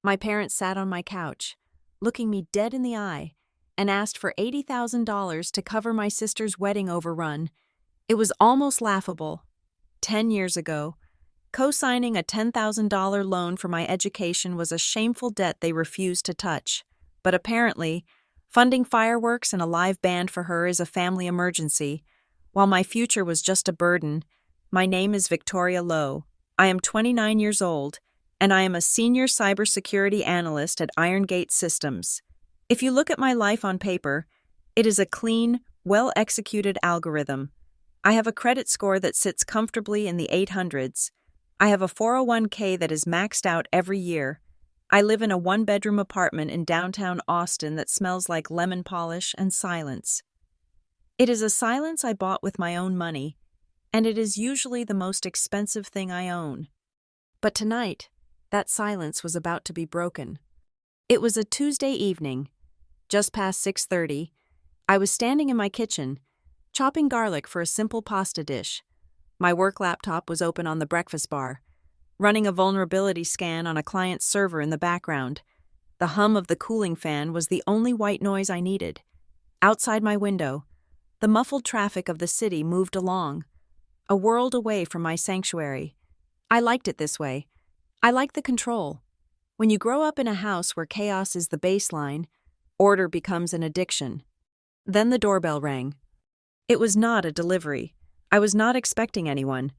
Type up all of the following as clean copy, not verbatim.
My parents sat on my couch, looking me dead in the eye, and asked for $80,000 to cover my sister's wedding overrun. It was almost laughable. 10 years ago, co-signing a $10,000 loan for my education was a shameful debt they refused to touch. But apparently, funding fireworks and a live band for her is a family emergency. While my future was just a burden, my name is Victoria Lowe. I am 29 years old, and I am a senior cybersecurity analyst at Iron Gate Systems. If you look at my life on paper, it is a clean, well-executed algorithm. I have a credit score that sits comfortably in the 800s. I have a 401k that is maxed out every year. I live in a one-bedroom apartment in downtown Austin that smells like lemon polish and silence. It is a silence I bought with my own money, and it is usually the most expensive thing I own. But tonight, that silence was about to be broken. It was a Tuesday evening, just past 6:30. I was standing in my kitchen, chopping garlic for a simple pasta dish. My work laptop was open on the breakfast bar, running a vulnerability scan on a client's server in the background. The hum of the cooling fan was the only white noise I needed. Outside my window, the muffled traffic of the city moved along, a world away from my sanctuary. I liked it this way. I liked the control. When you grow up in a house where chaos is the baseline, order becomes an addiction. Then the doorbell rang. It was not a delivery. I was not expecting anyone.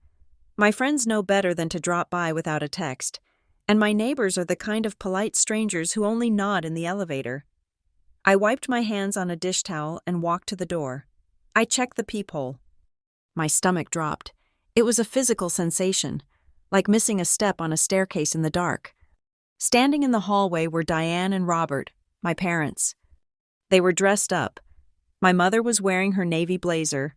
My friends know better than to drop by without a text, and my neighbors are the kind of polite strangers who only nod in the elevator. I wiped my hands on a dish towel and walked to the door. I checked the peephole. My stomach dropped. It was a physical sensation, like missing a step on a staircase in the dark. Standing in the hallway were Diane and Robert, my parents. They were dressed up. My mother was wearing her navy blazer,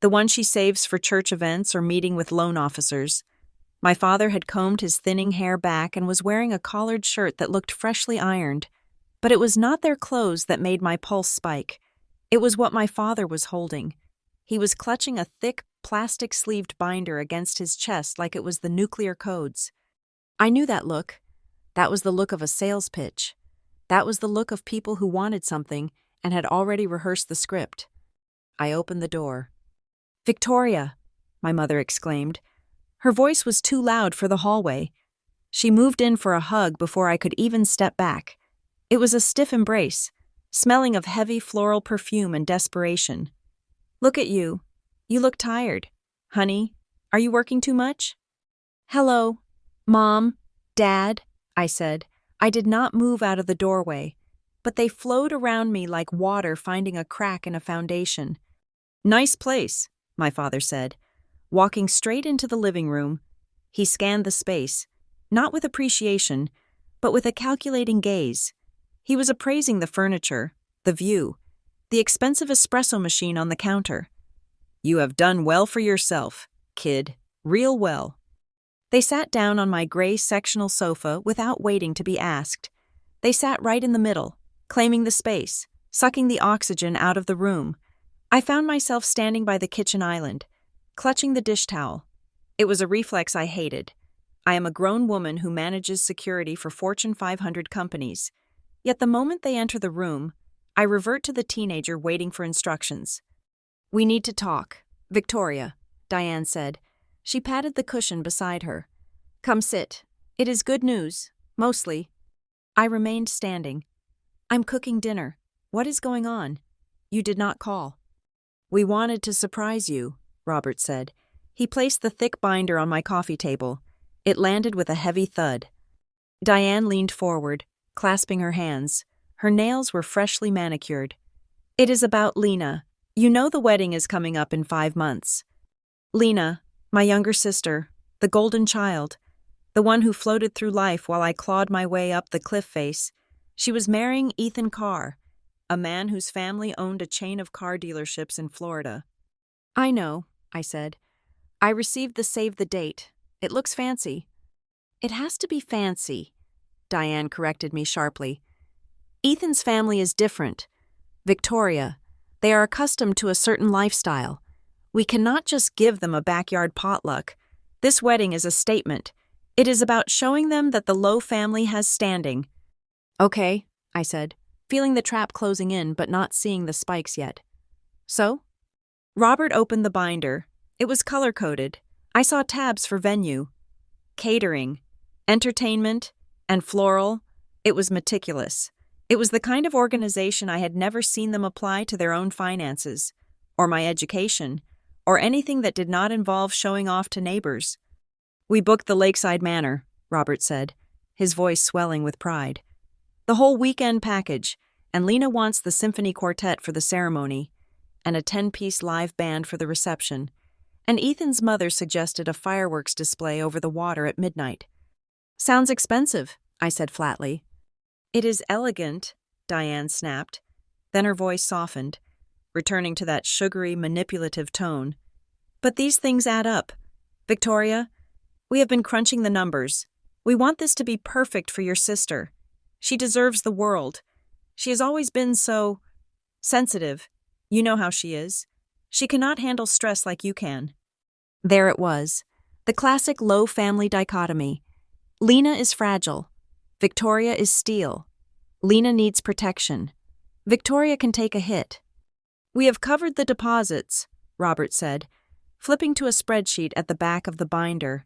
the one she saves for church events or meeting with loan officers. My father had combed his thinning hair back and was wearing a collared shirt that looked freshly ironed. But it was not their clothes that made my pulse spike. It was what my father was holding. He was clutching a thick, plastic-sleeved binder against his chest like it was the nuclear codes. I knew that look. That was the look of a sales pitch. That was the look of people who wanted something and had already rehearsed the script. I opened the door. "Victoria!" my mother exclaimed. Her voice was too loud for the hallway. She moved in for a hug before I could even step back. It was a stiff embrace, smelling of heavy floral perfume and desperation. "Look at you. You look tired. Honey, are you working too much?" "Hello, Mom, Dad," I said. I did not move out of the doorway, but they flowed around me like water finding a crack in a foundation. "Nice place," my father said. Walking straight into the living room, he scanned the space, not with appreciation, but with a calculating gaze. He was appraising the furniture, the view, the expensive espresso machine on the counter. "You have done well for yourself, kid, real well." They sat down on my gray sectional sofa without waiting to be asked. They sat right in the middle, claiming the space, sucking the oxygen out of the room. I found myself standing by the kitchen island, clutching the dish towel. It was a reflex I hated. I am a grown woman who manages security for Fortune 500 companies. Yet the moment they enter the room, I revert to the teenager waiting for instructions. "We need to talk, Victoria," Diane said. She patted the cushion beside her. "Come sit. It is good news, mostly." I remained standing. "I'm cooking dinner. What is going on? You did not call." "We wanted to surprise you," Robert said. He placed the thick binder on my coffee table. It landed with a heavy thud. Diane leaned forward, clasping her hands. Her nails were freshly manicured. "It is about Lena. You know the wedding is coming up in 5 months. Lena, my younger sister, the golden child, the one who floated through life while I clawed my way up the cliff face. She was marrying Ethan Carr, a man whose family owned a chain of car dealerships in Florida." "I know," I said. "I received the save the date. It looks fancy." "It has to be fancy," Diane corrected me sharply. "Ethan's family is different. Victoria, they are accustomed to a certain lifestyle. We cannot just give them a backyard potluck. This wedding is a statement. It is about showing them that the Lowe family has standing. Okay, I said, feeling the trap closing in but not seeing the spikes yet. So? Robert opened the binder. It was color-coded. I saw tabs for venue, catering, entertainment, and floral. It was meticulous. It was the kind of organization I had never seen them apply to their own finances, or my education, or anything that did not involve showing off to neighbors. We booked the Lakeside Manor, Robert said, his voice swelling with pride. The whole weekend package, and Lena wants the symphony quartet for the ceremony, and a 10-piece live band for the reception, and Ethan's mother suggested a fireworks display over the water at midnight. Sounds expensive, I said flatly. It is elegant, Diane snapped. Then her voice softened, returning to that sugary, manipulative tone. But these things add up. Victoria, we have been crunching the numbers. We want this to be perfect for your sister. She deserves the world. She has always been so sensitive. You know how she is. She cannot handle stress like you can. There it was, the classic Lowe family dichotomy. Lena is fragile. Victoria is steel. Lena needs protection. Victoria can take a hit. We have covered the deposits, Robert said, flipping to a spreadsheet at the back of the binder.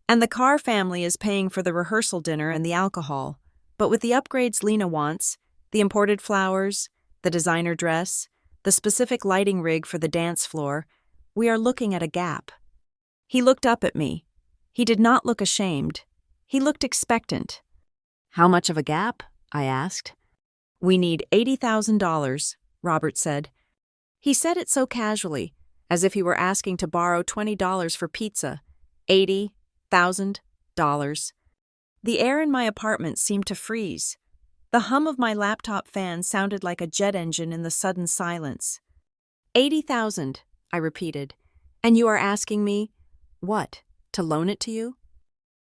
And the Carr family is paying for the rehearsal dinner and the alcohol. But with the upgrades Lena wants, the imported flowers, the designer dress, the specific lighting rig for the dance floor, we are looking at a gap. He looked up at me. He did not look ashamed. He looked expectant. How much of a gap? I asked. We need $80,000, Robert said. He said it so casually, as if he were asking to borrow $20 for pizza. $80,000. The air in my apartment seemed to freeze. The hum of my laptop fan sounded like a jet engine in the sudden silence. 80,000, I repeated. And you are asking me, what, to loan it to you?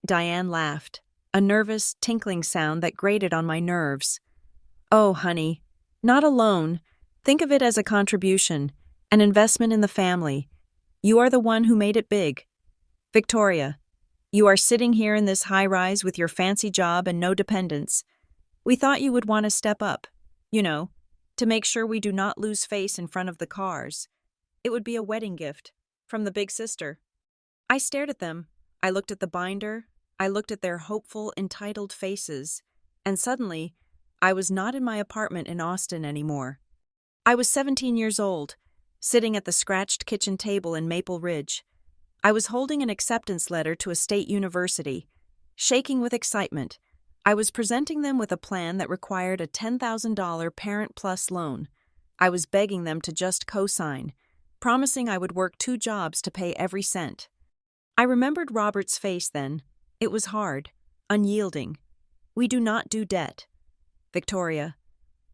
Diane laughed, a nervous, tinkling sound that grated on my nerves. Oh, honey, not a loan. Think of it as a contribution, an investment in the family. You are the one who made it big. Victoria, you are sitting here in this high-rise with your fancy job and no dependents. We thought you would want to step up, to make sure we do not lose face in front of the Carrs. It would be a wedding gift from the big sister. I stared at them. I looked at the binder. I looked at their hopeful, entitled faces. And suddenly, I was not in my apartment in Austin anymore. I was 17 years old, sitting at the scratched kitchen table in Maple Ridge. I was holding an acceptance letter to a state university. Shaking with excitement, I was presenting them with a plan that required a $10,000 Parent Plus loan. I was begging them to just co-sign, promising I would work 2 jobs to pay every cent. I remembered Robert's face then. It was hard, unyielding. We do not do debt. Victoria,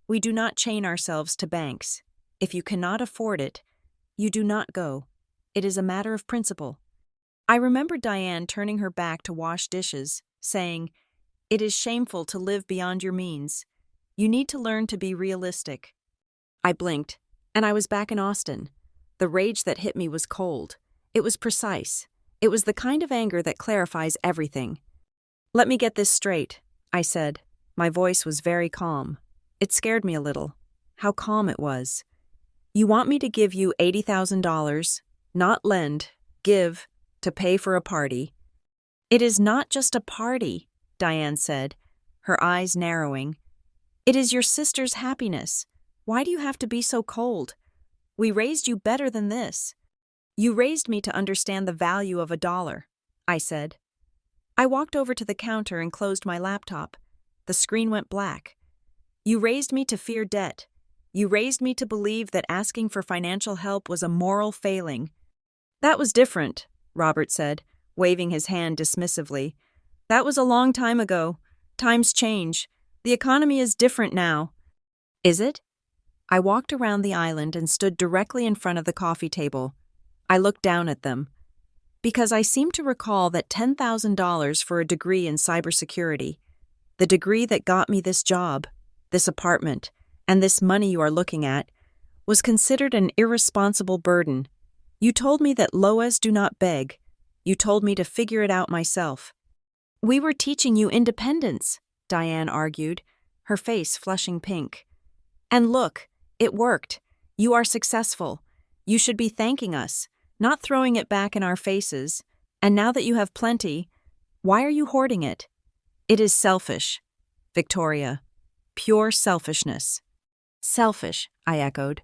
we do not chain ourselves to banks. If you cannot afford it, you do not go. It is a matter of principle. I remembered Diane turning her back to wash dishes, saying, "It is shameful to live beyond your means. You need to learn to be realistic." I blinked, and I was back in Austin. The rage that hit me was cold. It was precise. It was the kind of anger that clarifies everything. "Let me get this straight," I said. My voice was very calm. It scared me a little. How calm it was. "You want me to give you $80,000, not lend, give, to pay for a party." "It is not just a party," Diane said, her eyes narrowing. "It is your sister's happiness. Why do you have to be so cold? We raised you better than this." "You raised me to understand the value of $1, I said. I walked over to the counter and closed my laptop. The screen went black. "You raised me to fear debt. You raised me to believe that asking for financial help was a moral failing." "That was different," Robert said, waving his hand dismissively. "That was a long time ago. Times change. The economy is different now." "Is it?" I walked around the island and stood directly in front of the coffee table. I looked down at them. Because I seemed to recall that $10,000 for a degree in cybersecurity, the degree that got me this job, this apartment, and this money you are looking at, was considered an irresponsible burden. You told me that Loas do not beg. You told me to figure it out myself. We were teaching you independence, Diane argued, her face flushing pink. And look, it worked. You are successful. You should be thanking us, not throwing it back in our faces. And now that you have plenty, why are you hoarding it? It is selfish, Victoria. Pure selfishness. Selfish, I echoed.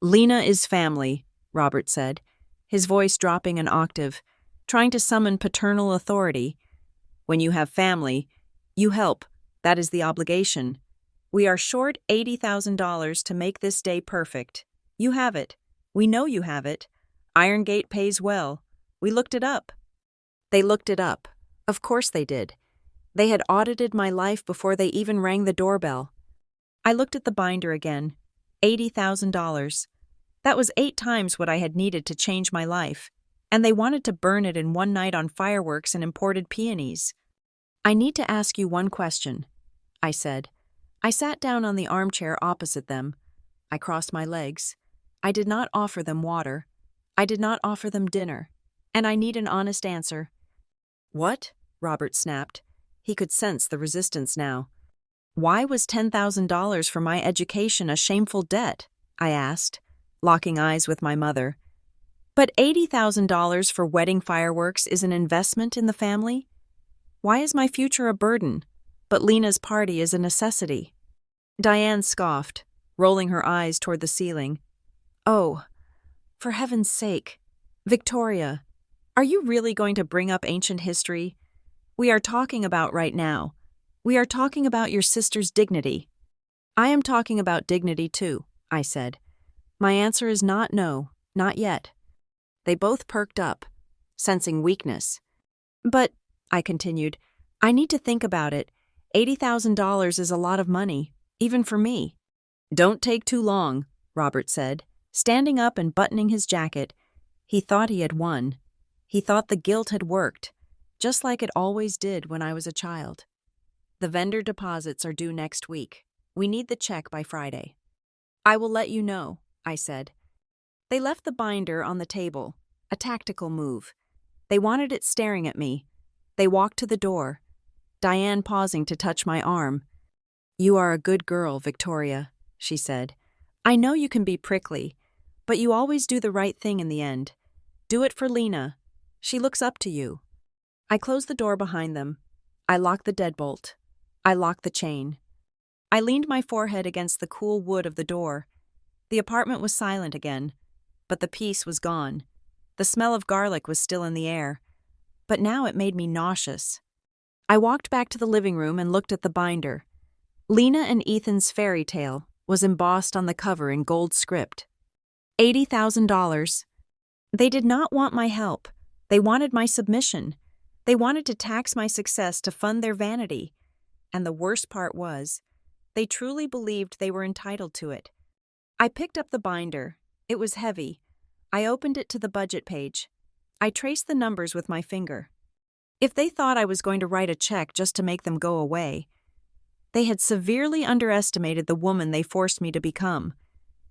Lena is family, Robert said, his voice dropping an octave, trying to summon paternal authority. When you have family, you help. That is the obligation. We are short $80,000 to make this day perfect. You have it. We know you have it. Iron Gate pays well. We looked it up. They looked it up. Of course they did. They had audited my life before they even rang the doorbell. I looked at the binder again. $80,000. That was 8 times what I had needed to change my life, and they wanted to burn it in one night on fireworks and imported peonies. I need to ask you one question, I said. I sat down on the armchair opposite them. I crossed my legs. I did not offer them water. I did not offer them dinner. And I need an honest answer. What? Robert snapped. He could sense the resistance now. Why was $10,000 for my education a shameful debt? I asked, locking eyes with my mother. But $80,000 for wedding fireworks is an investment in the family? Why is my future a burden, but Lena's party is a necessity? Diane scoffed, rolling her eyes toward the ceiling. Oh, for heaven's sake. Victoria, are you really going to bring up ancient history? We are talking about right now. We are talking about your sister's dignity. I am talking about dignity too, I said. My answer is not no, not yet. They both perked up, sensing weakness. But, I continued, I need to think about it. $80,000 is a lot of money, even for me. Don't take too long, Robert said, standing up and buttoning his jacket. He thought he had won. He thought the guilt had worked, just like it always did when I was a child. The vendor deposits are due next week. We need the check by Friday. I will let you know, I said. They left the binder on the table, a tactical move. They wanted it staring at me. They walked to the door, Diane pausing to touch my arm. You are a good girl, Victoria, she said. I know you can be prickly, but you always do the right thing in the end. Do it for Lena. She looks up to you. I closed the door behind them. I locked the deadbolt. I locked the chain. I leaned my forehead against the cool wood of the door. The apartment was silent again, but the peace was gone. The smell of garlic was still in the air, but now it made me nauseous. I walked back to the living room and looked at the binder. Lena and Ethan's fairy tale was embossed on the cover in gold script. $80,000. They did not want my help. They wanted my submission. They wanted to tax my success to fund their vanity. And the worst part was, they truly believed they were entitled to it. I picked up the binder. It was heavy. I opened it to the budget page. I traced the numbers with my finger. If they thought I was going to write a check just to make them go away, they had severely underestimated the woman they forced me to become.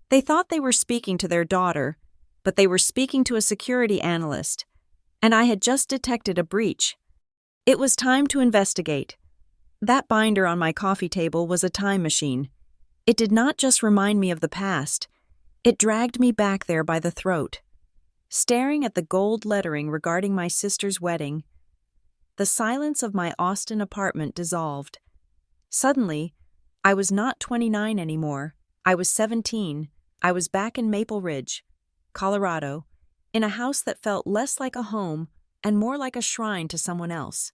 They thought they were speaking to their daughter, but they were speaking to a security analyst, and I had just detected a breach. It was time to investigate. That binder on my coffee table was a time machine. It did not just remind me of the past. It dragged me back there by the throat. Staring at the gold lettering regarding my sister's wedding, the silence of my Austin apartment dissolved. Suddenly, I was not 29 anymore. I was 17. I was back in Maple Ridge, Colorado, in a house that felt less like a home and more like a shrine to someone else.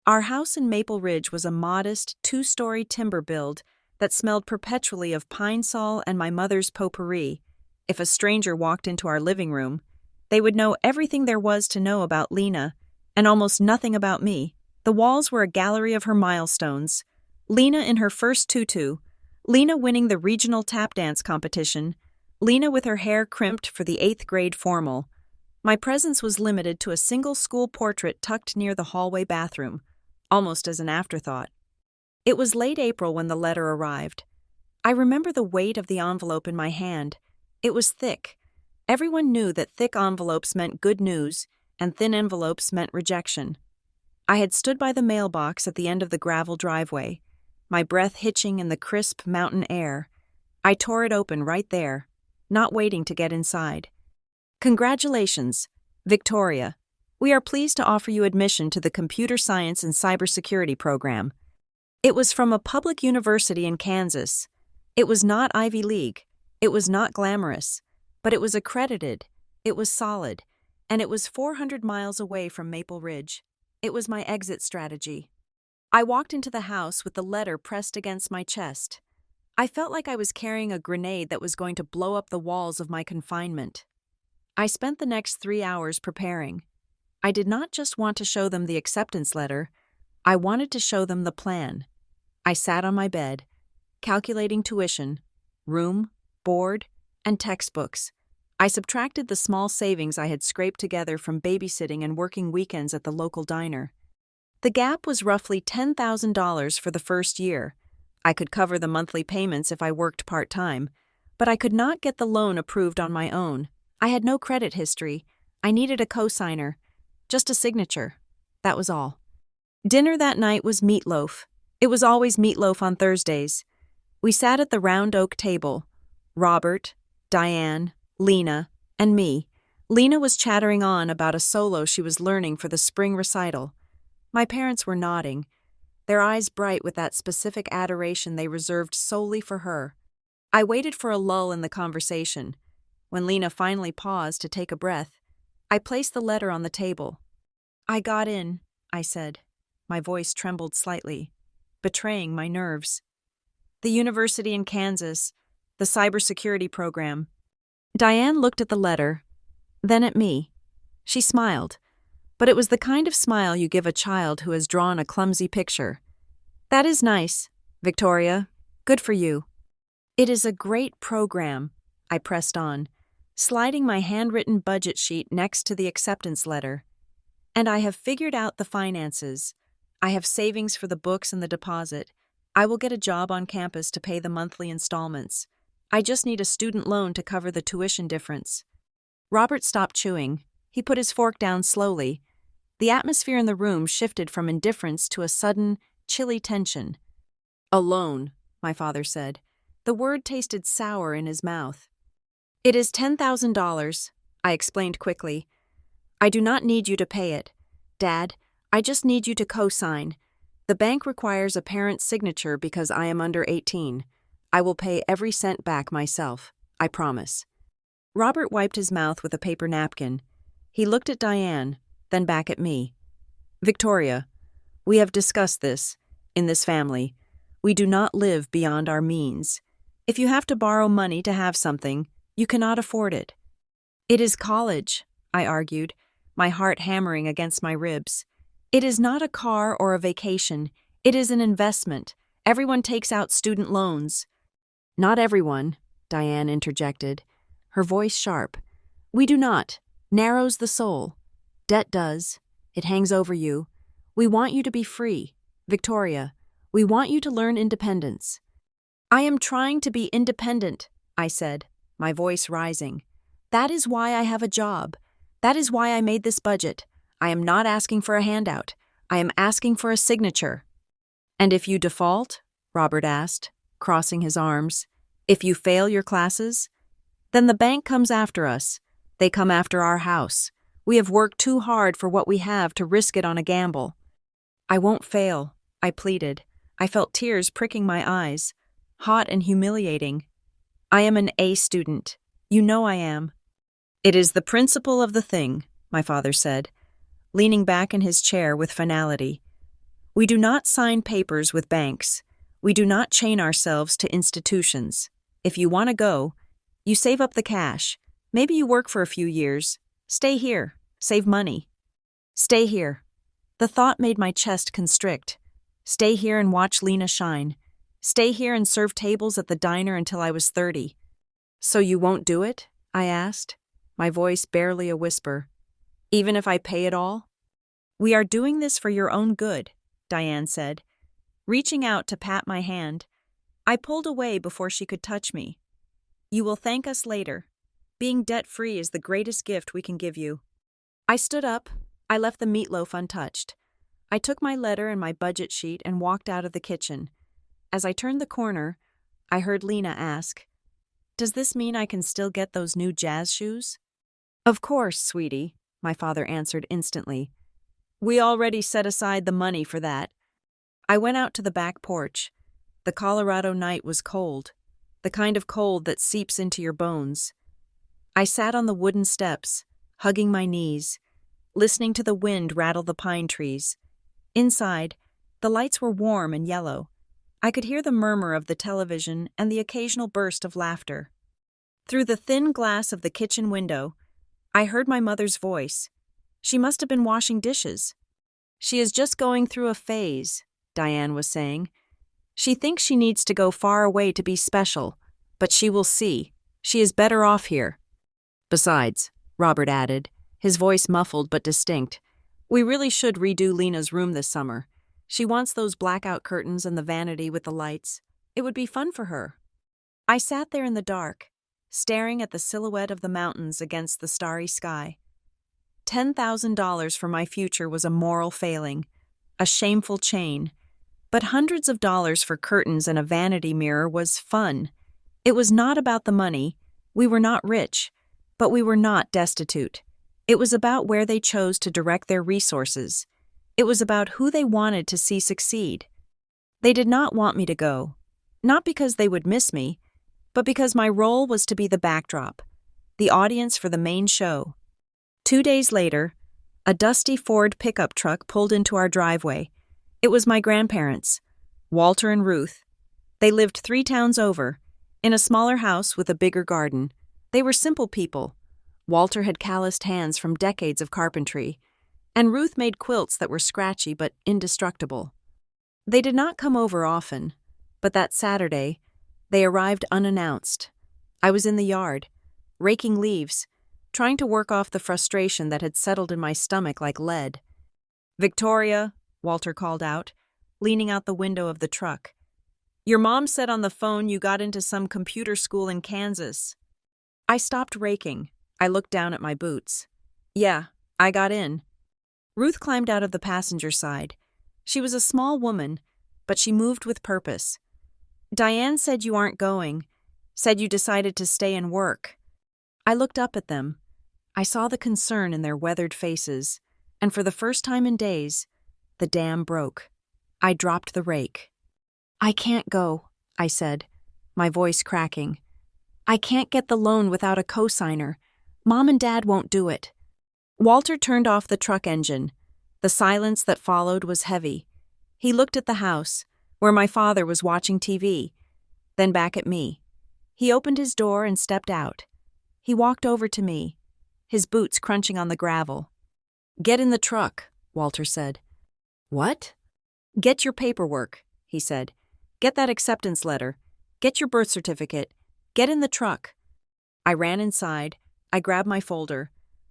Our house in Maple Ridge was a modest, 2-story timber build that smelled perpetually of pine sol and my mother's potpourri. If a stranger walked into our living room, they would know everything there was to know about Lena and almost nothing about me. The walls were a gallery of her milestones. Lena in her first tutu, Lena winning the regional tap dance competition, Lena with her hair crimped for the 8th grade formal. My presence was limited to a single school portrait tucked near the hallway bathroom, almost as an afterthought. It was late April when the letter arrived. I remember the weight of the envelope in my hand. It was thick. Everyone knew that thick envelopes meant good news, and thin envelopes meant rejection. I had stood by the mailbox at the end of the gravel driveway, my breath hitching in the crisp mountain air. I tore it open right there, not waiting to get inside. Congratulations, Victoria. We are pleased to offer you admission to the Computer Science and Cybersecurity program. It was from a public university in Kansas. It was not Ivy League. It was not glamorous. But it was accredited. It was solid. And it was 400 miles away from Maple Ridge. It was my exit strategy. I walked into the house with the letter pressed against my chest. I felt like I was carrying a grenade that was going to blow up the walls of my confinement. I spent the next 3 hours preparing. I did not just want to show them the acceptance letter. I wanted to show them the plan. I sat on my bed, calculating tuition, room, board, and textbooks. I subtracted the small savings I had scraped together from babysitting and working weekends at the local diner. The gap was roughly $10,000 for the first year. I could cover the monthly payments if I worked part-time, but I could not get the loan approved on my own. I had no credit history. I needed a cosigner. Just a signature. That was all. Dinner that night was meatloaf. It was always meatloaf on Thursdays. We sat at the round oak table. Robert, Diane, Lena, and me. Lena was chattering on about a solo she was learning for the spring recital. My parents were nodding, their eyes bright with that specific adoration they reserved solely for her. I waited for a lull in the conversation. When Lena finally paused to take a breath, I placed the letter on the table. "I got in," I said. My voice trembled slightly, betraying my nerves. "The university in Kansas, the cybersecurity program." Diane looked at the letter, then at me. She smiled, but it was the kind of smile you give a child who has drawn a clumsy picture. "That is nice, Victoria. Good for you." "It is a great program," I pressed on, sliding my handwritten budget sheet next to the acceptance letter. "And I have figured out the finances. I have savings for the books and the deposit. I will get a job on campus to pay the monthly installments. I just need a student loan to cover the tuition difference." Robert stopped chewing. He put his fork down slowly. The atmosphere in the room shifted from indifference to a sudden, chilly tension. "A loan," my father said. The word tasted sour in his mouth. "It is $10,000, I explained quickly. "I do not need you to pay it. Dad, I just need you to co-sign. The bank requires a parent's signature because I am under 18. I will pay every cent back myself. I promise." Robert wiped his mouth with a paper napkin. He looked at Diane, then back at me. "Victoria, we have discussed this. In this family, we do not live beyond our means. If you have to borrow money to have something, you cannot afford it." "It is college," I argued, my heart hammering against my ribs. "It is not a car or a vacation. It is an investment. Everyone takes out student loans." "Not everyone," Diane interjected, her voice sharp. "We do not. Narrows the soul. Debt does. It hangs over you. We want you to be free. Victoria, we want you to learn independence." "I am trying to be independent," I said, my voice rising. "That is why I have a job. That is why I made this budget. I am not asking for a handout. I am asking for a signature." "And if you default?" Robert asked, crossing his arms. "If you fail your classes? Then the bank comes after us. They come after our house. We have worked too hard for what we have to risk it on a gamble." "I won't fail," I pleaded. I felt tears pricking my eyes, hot and humiliating. "I am an A student. You know I am." "It is the principle of the thing," my father said, leaning back in his chair with finality. "We do not sign papers with banks. We do not chain ourselves to institutions. If you want to go, you save up the cash. Maybe you work for a few years. Stay here. Save money. Stay here." The thought made my chest constrict. Stay here and watch Lena shine. Stay here and serve tables at the diner until I was 30. "So you won't do it?" I asked, my voice barely a whisper. "Even if I pay it all?" "We are doing this for your own good," Diane said, reaching out to pat my hand. I pulled away before she could touch me. "You will thank us later. Being debt-free is the greatest gift we can give you." I stood up. I left the meatloaf untouched. I took my letter and my budget sheet and walked out of the kitchen. As I turned the corner, I heard Lena ask, "Does this mean I can still get those new jazz shoes?" "Of course, sweetie," my father answered instantly. "We already set aside the money for that." I went out to the back porch. The Colorado night was cold, the kind of cold that seeps into your bones. I sat on the wooden steps, hugging my knees, listening to the wind rattle the pine trees. Inside, the lights were warm and yellow. I could hear the murmur of the television and the occasional burst of laughter. Through the thin glass of the kitchen window, I heard my mother's voice. She must have been washing dishes. "She is just going through a phase," Diane was saying. "She thinks she needs to go far away to be special, but she will see. She is better off here." "Besides," Robert added, his voice muffled but distinct, "we really should redo Lena's room this summer. She wants those blackout curtains and the vanity with the lights. It would be fun for her." I sat there in the dark, staring at the silhouette of the mountains against the starry sky. $10,000 for my future was a moral failing, a shameful chain, but hundreds of dollars for curtains and a vanity mirror was fun. It was not about the money. We were not rich, but we were not destitute. It was about where they chose to direct their resources. It was about who they wanted to see succeed. They did not want me to go, not because they would miss me, but because my role was to be the backdrop, the audience for the main show. 2 days later, a dusty Ford pickup truck pulled into our driveway. It was my grandparents, Walter and Ruth. They lived 3 towns over, in a smaller house with a bigger garden. They were simple people. Walter had calloused hands from decades of carpentry, and Ruth made quilts that were scratchy but indestructible. They did not come over often, but that Saturday, they arrived unannounced. I was in the yard, raking leaves, trying to work off the frustration that had settled in my stomach like lead. "Victoria," Walter called out, leaning out the window of the truck. "Your mom said on the phone you got into some computer school in Kansas." I stopped raking. I looked down at my boots. "Yeah, I got in." Ruth climbed out of the passenger side. She was a small woman, but she moved with purpose. "Diane said you aren't going, said you decided to stay and work." I looked up at them. I saw the concern in their weathered faces, and for the first time in days, the dam broke. I dropped the rake. "I can't go," I said, my voice cracking. "I can't get the loan without a cosigner. Mom and Dad won't do it." Walter turned off the truck engine. The silence that followed was heavy. He looked at the house, where my father was watching TV, then back at me. He opened his door and stepped out. He walked over to me, his boots crunching on the gravel. "Get in the truck," Walter said. "What?" "Get your paperwork," he said. "Get that acceptance letter. Get your birth certificate. Get in the truck." I ran inside. I grabbed my folder.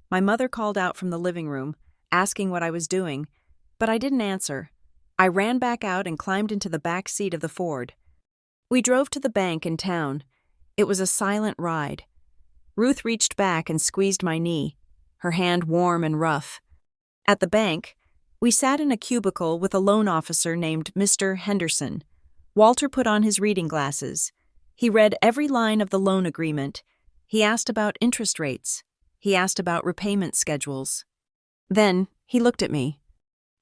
My mother called out from the living room, asking what I was doing, but I didn't answer. I ran back out and climbed into the back seat of the Ford. We drove to the bank in town. It was a silent ride. Ruth reached back and squeezed my knee, her hand warm and rough. At the bank, we sat in a cubicle with a loan officer named Mr. Henderson. Walter put on his reading glasses. He read every line of the loan agreement. He asked about interest rates. He asked about repayment schedules. Then he looked at me.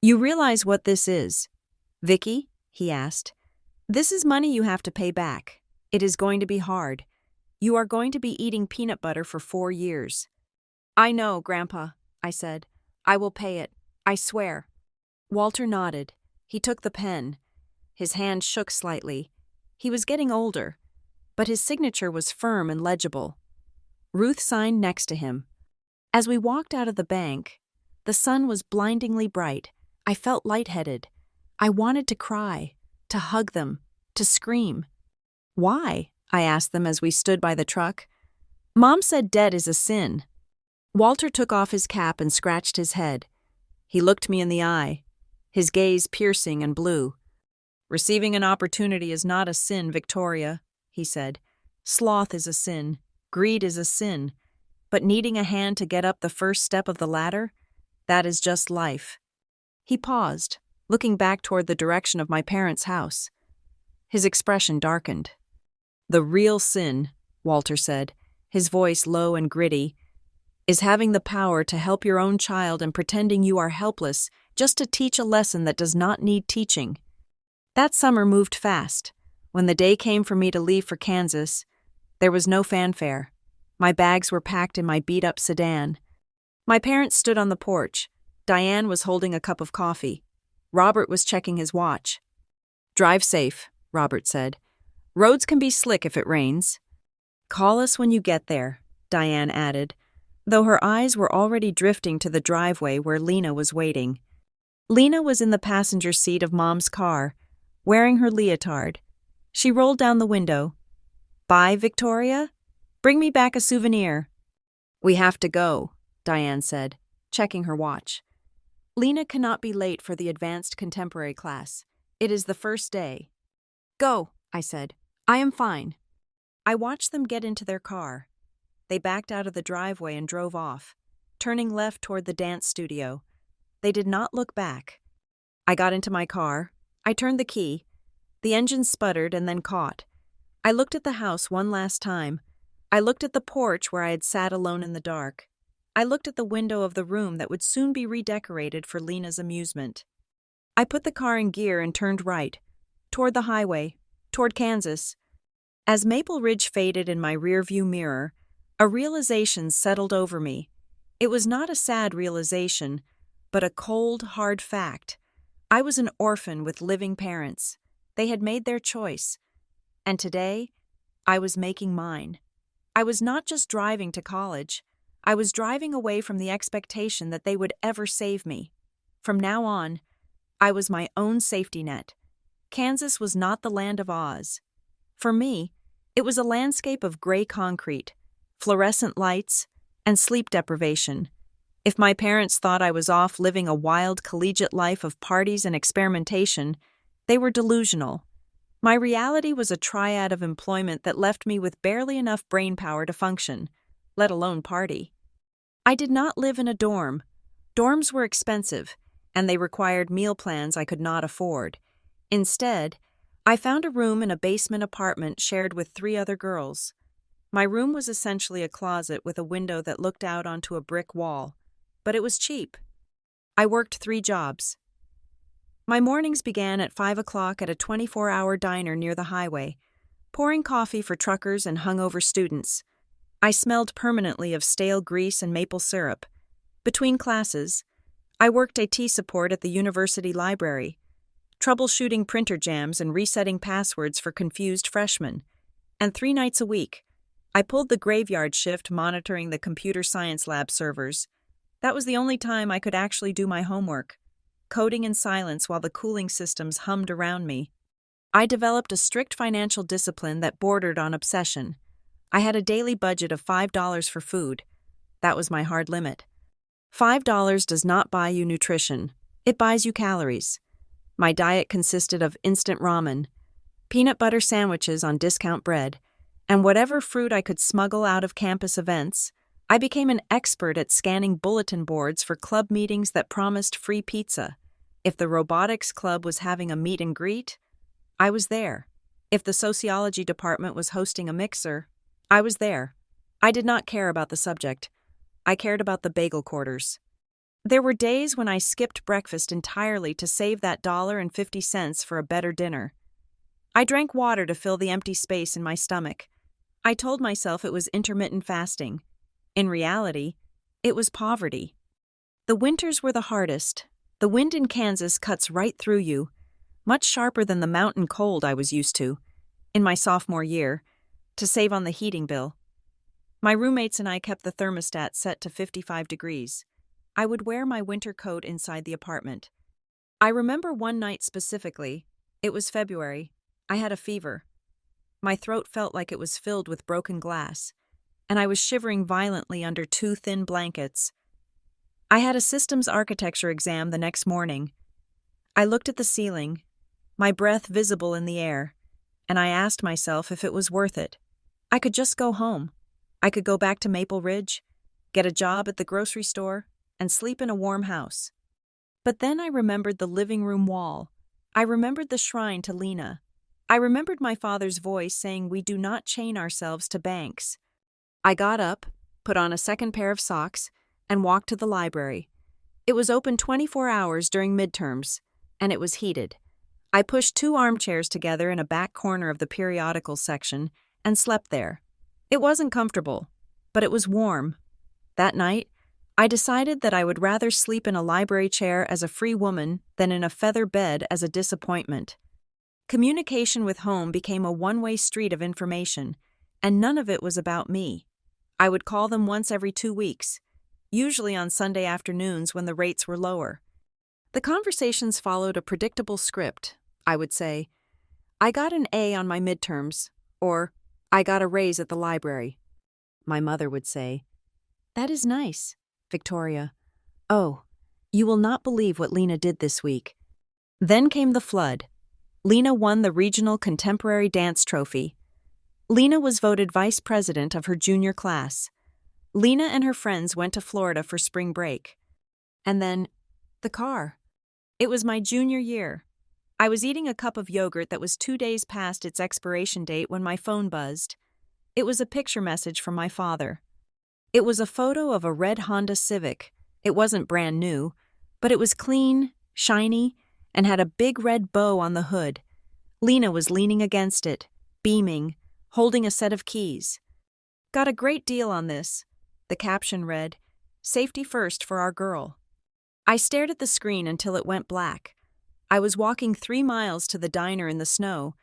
"You realize what this is, Vicky?" he asked. "This is money you have to pay back. It is going to be hard. You are going to be eating peanut butter for 4 years." "I know, Grandpa," I said. "I will pay it. I swear." Walter nodded. He took the pen. His hand shook slightly. He was getting older, but his signature was firm and legible. Ruth signed next to him. As we walked out of the bank, the sun was blindingly bright. I felt lightheaded. I wanted to cry, to hug them, to scream. "Why?" I asked them as we stood by the truck. "Mom said debt is a sin." Walter took off his cap and scratched his head. He looked me in the eye, his gaze piercing and blue. "Receiving an opportunity is not a sin, Victoria," he said. "Sloth is a sin. Greed is a sin. But needing a hand to get up the first step of the ladder, that is just life." He paused, looking back toward the direction of my parents' house. His expression darkened. "The real sin," Walter said, his voice low and gritty, "is having the power to help your own child and pretending you are helpless just to teach a lesson that does not need teaching." That summer moved fast. When the day came for me to leave for Kansas, there was no fanfare. My bags were packed in my beat-up sedan. My parents stood on the porch. Diane was holding a cup of coffee. Robert was checking his watch. "Drive safe," Robert said. "Roads can be slick if it rains." "Call us when you get there," Diane added, though her eyes were already drifting to the driveway where Lena was waiting. Lena was in the passenger seat of Mom's car, wearing her leotard. She rolled down the window. "Bye, Victoria? Bring me back a souvenir." "We have to go," Diane said, checking her watch. "Lena cannot be late for the advanced contemporary class. It is the first day." "Go," I said. "I am fine." I watched them get into their car. They backed out of the driveway and drove off, turning left toward the dance studio. They did not look back. I got into my car. I turned the key. The engine sputtered and then caught. I looked at the house one last time. I looked at the porch where I had sat alone in the dark. I looked at the window of the room that would soon be redecorated for Lena's amusement. I put the car in gear and turned right, toward the highway, toward Kansas. As Maple Ridge faded in my rearview mirror, a realization settled over me. It was not a sad realization, but a cold, hard fact. I was an orphan with living parents. They had made their choice. And today, I was making mine. I was not just driving to college. I was driving away from the expectation that they would ever save me. From now on, I was my own safety net. Kansas was not the land of Oz. For me, it was a landscape of gray concrete, fluorescent lights, and sleep deprivation. If my parents thought I was off living a wild collegiate life of parties and experimentation, they were delusional. My reality was a triad of employment that left me with barely enough brainpower to function, let alone party. I did not live in a dorm. Dorms were expensive, and they required meal plans I could not afford. Instead, I found a room in a basement apartment shared with 3 other girls. My room was essentially a closet with a window that looked out onto a brick wall, but it was cheap. I worked 3 jobs. My mornings began at 5 o'clock at a 24-hour diner near the highway, pouring coffee for truckers and hungover students. I smelled permanently of stale grease and maple syrup. Between classes, I worked IT support at the university library, troubleshooting printer jams and resetting passwords for confused freshmen. And 3 nights a week, I pulled the graveyard shift monitoring the computer science lab servers. That was the only time I could actually do my homework, coding in silence while the cooling systems hummed around me. I developed a strict financial discipline that bordered on obsession. I had a daily budget of $5 for food. That was my hard limit. $5 does not buy you nutrition. It buys you calories. My diet consisted of instant ramen, peanut butter sandwiches on discount bread, and whatever fruit I could smuggle out of campus events. I became an expert at scanning bulletin boards for club meetings that promised free pizza. If the robotics club was having a meet and greet, I was there. If the sociology department was hosting a mixer, I was there. I did not care about the subject. I cared about the bagel quarters. There were days when I skipped breakfast entirely to save that $1.50 for a better dinner. I drank water to fill the empty space in my stomach. I told myself it was intermittent fasting. In reality, it was poverty. The winters were the hardest. The wind in Kansas cuts right through you, much sharper than the mountain cold I was used to, in my sophomore year, to save on the heating bill. My roommates and I kept the thermostat set to 55 degrees. I would wear my winter coat inside the apartment. I remember one night specifically. It was February. I had a fever. My throat felt like it was filled with broken glass, and I was shivering violently under 2 thin blankets. I had a systems architecture exam the next morning. I looked at the ceiling, my breath visible in the air, and I asked myself if it was worth it. I could just go home. I could go back to Maple Ridge, get a job at the grocery store, and sleep in a warm house. But then I remembered the living room wall. I remembered the shrine to Lena. I remembered my father's voice saying we do not chain ourselves to banks. I got up, put on a second pair of socks, and walked to the library. It was open 24 hours during midterms, and it was heated. I pushed 2 armchairs together in a back corner of the periodicals section and slept there. It wasn't comfortable, but it was warm. That night, I decided that I would rather sleep in a library chair as a free woman than in a feather bed as a disappointment. Communication with home became a one-way street of information, and none of it was about me. I would call them once every 2 weeks, usually on Sunday afternoons when the rates were lower. The conversations followed a predictable script. I would say, "I got an A on my midterms," or "I got a raise at the library." My mother would say, "That is nice, Victoria. Oh, you will not believe what Lena did this week." Then came the flood. Lena won the regional contemporary dance trophy. Lena was voted vice president of her junior class. Lena and her friends went to Florida for spring break. And then, the car. It was my junior year. I was eating a cup of yogurt that was 2 days past its expiration date when my phone buzzed. It was a picture message from my father. It was a photo of a red Honda Civic. It wasn't brand new, but it was clean, shiny, and had a big red bow on the hood. Lena was leaning against it, beaming, holding a set of keys. "Got a great deal on this." The caption read, "Safety first for our girl." I stared at the screen until it went black. I was walking 3 miles to the diner in the snow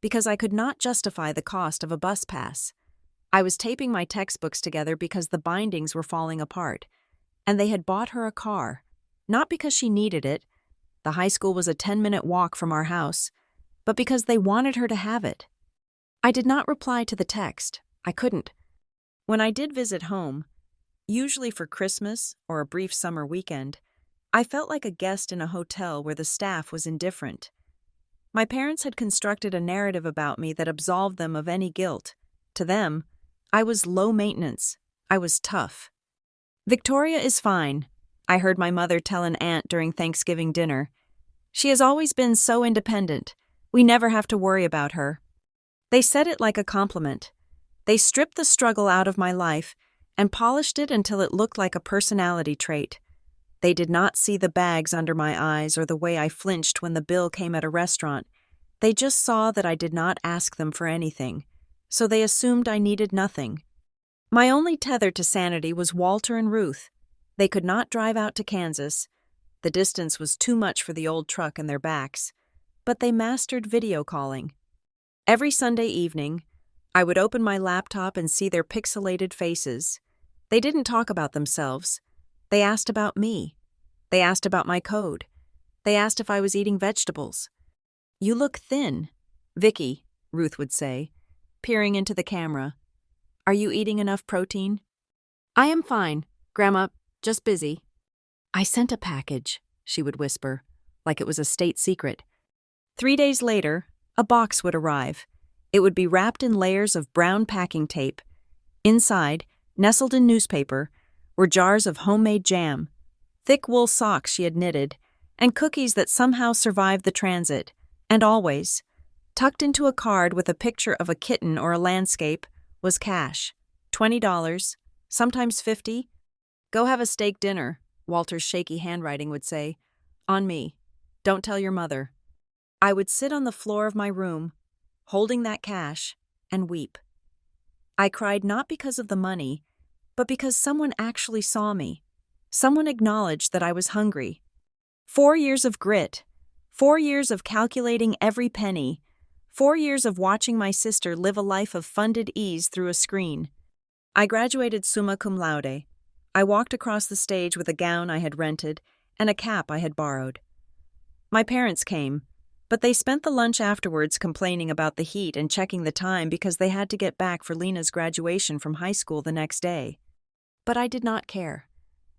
because I could not justify the cost of a bus pass. I was taping my textbooks together because the bindings were falling apart, and they had bought her a car, not because she needed it. The high school was a 10-minute walk from our house, but because they wanted her to have it. I did not reply to the text. I couldn't. When I did visit home, usually for Christmas or a brief summer weekend, I felt like a guest in a hotel where the staff was indifferent. My parents had constructed a narrative about me that absolved them of any guilt. To them, I was low maintenance. I was tough. "Victoria is fine," I heard my mother tell an aunt during Thanksgiving dinner. "She has always been so independent. We never have to worry about her." They said it like a compliment. They stripped the struggle out of my life and polished it until it looked like a personality trait. They did not see the bags under my eyes or the way I flinched when the bill came at a restaurant. They just saw that I did not ask them for anything, so they assumed I needed nothing. My only tether to sanity was Walter and Ruth. They could not drive out to Kansas. The distance was too much for the old truck and their backs, but they mastered video calling. Every Sunday evening, I would open my laptop and see their pixelated faces. They didn't talk about themselves. They asked about me. They asked about my code. They asked if I was eating vegetables. "You look thin, Vicky," Ruth would say, peering into the camera. "Are you eating enough protein?" "I am fine, Grandma, just busy." "I sent a package," she would whisper, like it was a state secret. 3 days later, a box would arrive. It would be wrapped in layers of brown packing tape. Inside, nestled in newspaper, were jars of homemade jam, thick wool socks she had knitted, and cookies that somehow survived the transit. And always, tucked into a card with a picture of a kitten or a landscape, was cash. $20, sometimes $50. "Go have a steak dinner," Walter's shaky handwriting would say. "On me. Don't tell your mother." I would sit on the floor of my room, holding that cash, and weep. I cried not because of the money, but because someone actually saw me. Someone acknowledged that I was hungry. 4 years of grit, 4 years of calculating every penny, 4 years of watching my sister live a life of funded ease through a screen. I graduated summa cum laude. I walked across the stage with a gown I had rented and a cap I had borrowed. My parents came, but they spent the lunch afterwards complaining about the heat and checking the time because they had to get back for Lena's graduation from high school the next day. But I did not care,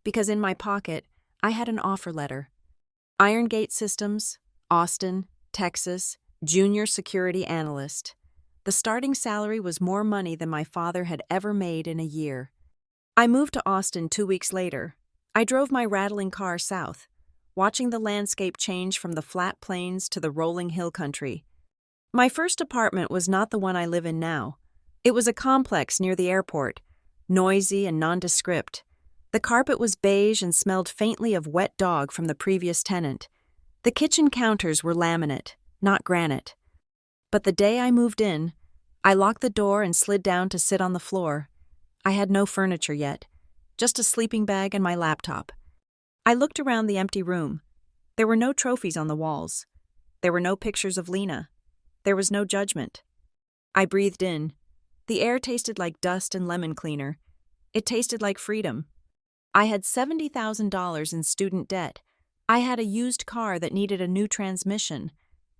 because in my pocket, I had an offer letter. Iron Gate Systems, Austin, Texas, junior security analyst. The starting salary was more money than my father had ever made in a year. I moved to Austin 2 weeks later. I drove my rattling car south. watching the landscape change from the flat plains to the rolling hill country. My first apartment was not the one I live in now. It was a complex near the airport, noisy and nondescript. The carpet was beige and smelled faintly of wet dog from the previous tenant. The kitchen counters were laminate, not granite. But the day I moved in, I locked the door and slid down to sit on the floor. I had no furniture yet, just a sleeping bag and my laptop. I looked around the empty room. There were no trophies on the walls. There were no pictures of Lena. There was no judgment. I breathed in. The air tasted like dust and lemon cleaner. It tasted like freedom. I had $70,000 in student debt. I had a used car that needed a new transmission.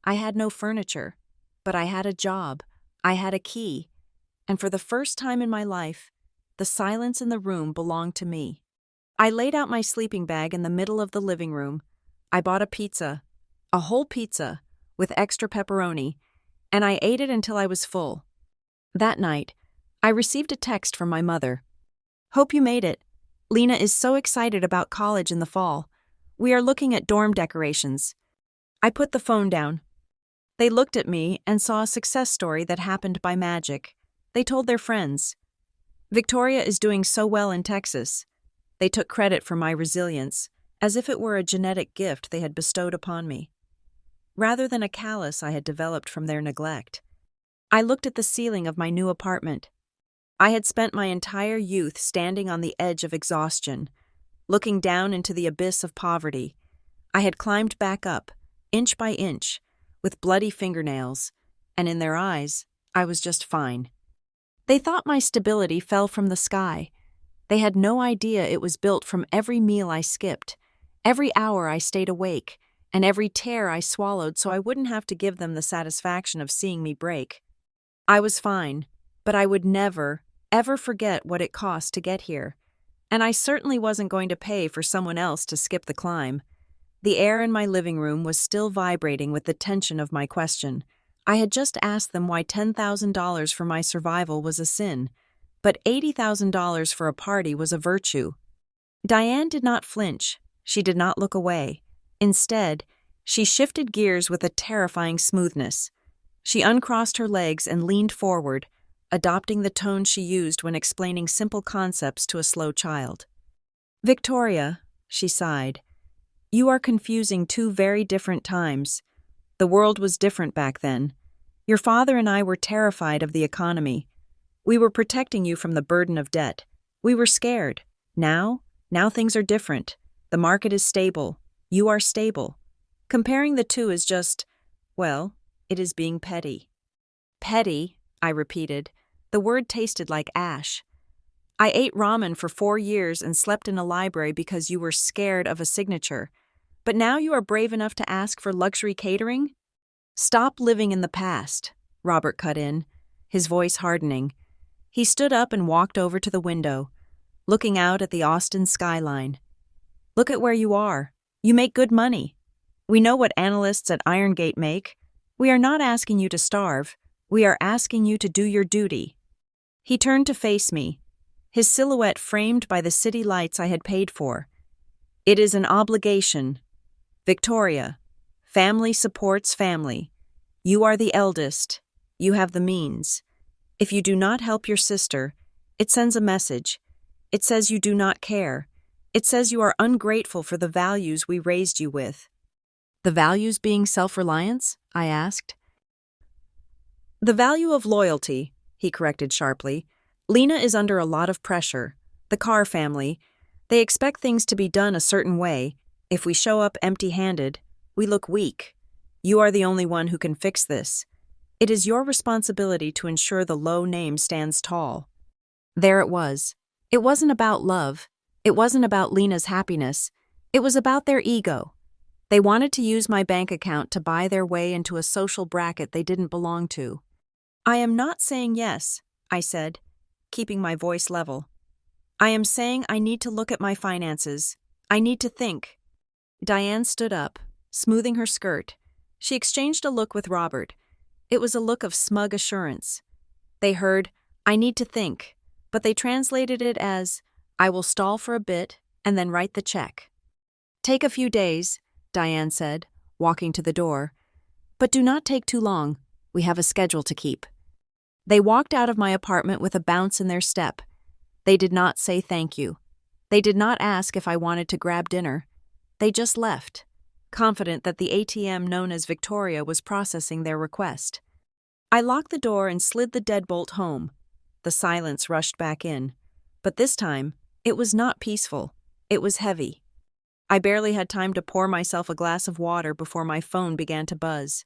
I had no furniture, but I had a job. I had a key. And for the first time in my life, the silence in the room belonged to me. I laid out my sleeping bag in the middle of the living room. I bought a whole pizza, with extra pepperoni, and I ate it until I was full. That night, I received a text from my mother. "Hope you made it. Lena is so excited about college in the fall. We are looking at dorm decorations." I put the phone down. They looked at me and saw a success story that happened by magic. They told their friends. "Victoria is doing so well in Texas." They took credit for my resilience, as if it were a genetic gift they had bestowed upon me, rather than a callus I had developed from their neglect. I looked at the ceiling of my new apartment. I had spent my entire youth standing on the edge of exhaustion, looking down into the abyss of poverty. I had climbed back up, inch by inch, with bloody fingernails, and in their eyes, I was just fine. They thought my stability fell from the sky. They had no idea it was built from every meal I skipped, every hour I stayed awake, and every tear I swallowed so I wouldn't have to give them the satisfaction of seeing me break. I was fine, but I would never, ever forget what it cost to get here, and I certainly wasn't going to pay for someone else to skip the climb. The air in my living room was still vibrating with the tension of my question. I had just asked them why $10,000 for my survival was a sin, but $80,000 for a party was a virtue. Diane did not flinch. She did not look away. Instead, she shifted gears with a terrifying smoothness. She uncrossed her legs and leaned forward, adopting the tone she used when explaining simple concepts to a slow child. "Victoria," she sighed, "you are confusing two very different times. The world was different back then. Your father and I were terrified of the economy. We were protecting you from the burden of debt. We were scared. Now things are different. The market is stable. You are stable. Comparing the two is just, well, it is being petty." "Petty," I repeated. The word tasted like ash. "I ate ramen for 4 years and slept in a library because you were scared of a signature. But now you are brave enough to ask for luxury catering?" "Stop living in the past," Robert cut in, his voice hardening. He stood up and walked over to the window, looking out at the Austin skyline. "Look at where you are. You make good money. We know what analysts at Irongate make. We are not asking you to starve. We are asking you to do your duty." He turned to face me, his silhouette framed by the city lights I had paid for. "It is an obligation. Victoria, family supports family. You are the eldest. You have the means. If you do not help your sister, it sends a message. It says you do not care. It says you are ungrateful for the values we raised you with." "The values being self-reliance?" I asked. "The value of loyalty," he corrected sharply. "Lena is under a lot of pressure. The Carr family, they expect things to be done a certain way. If we show up empty-handed, we look weak. You are the only one who can fix this. It is your responsibility to ensure the low name stands tall." There it was. It wasn't about love. It wasn't about Lena's happiness. It was about their ego. They wanted to use my bank account to buy their way into a social bracket they didn't belong to. "I am not saying yes," I said, keeping my voice level. "I am saying I need to look at my finances. I need to think." Diane stood up, smoothing her skirt. She exchanged a look with Robert. It was a look of smug assurance. They heard, "I need to think," but they translated it as, "I will stall for a bit and then write the check. Take a few days. Diane said, walking to the door. "But do not take too long. We have a schedule to keep." They walked out of my apartment with a bounce in their step. They did not say thank you. They did not ask if I wanted to grab dinner. They just left, confident that the ATM known as Victoria was processing their request. I locked the door and slid the deadbolt home. The silence rushed back in. But this time, it was not peaceful. It was heavy. I barely had time to pour myself a glass of water before my phone began to buzz.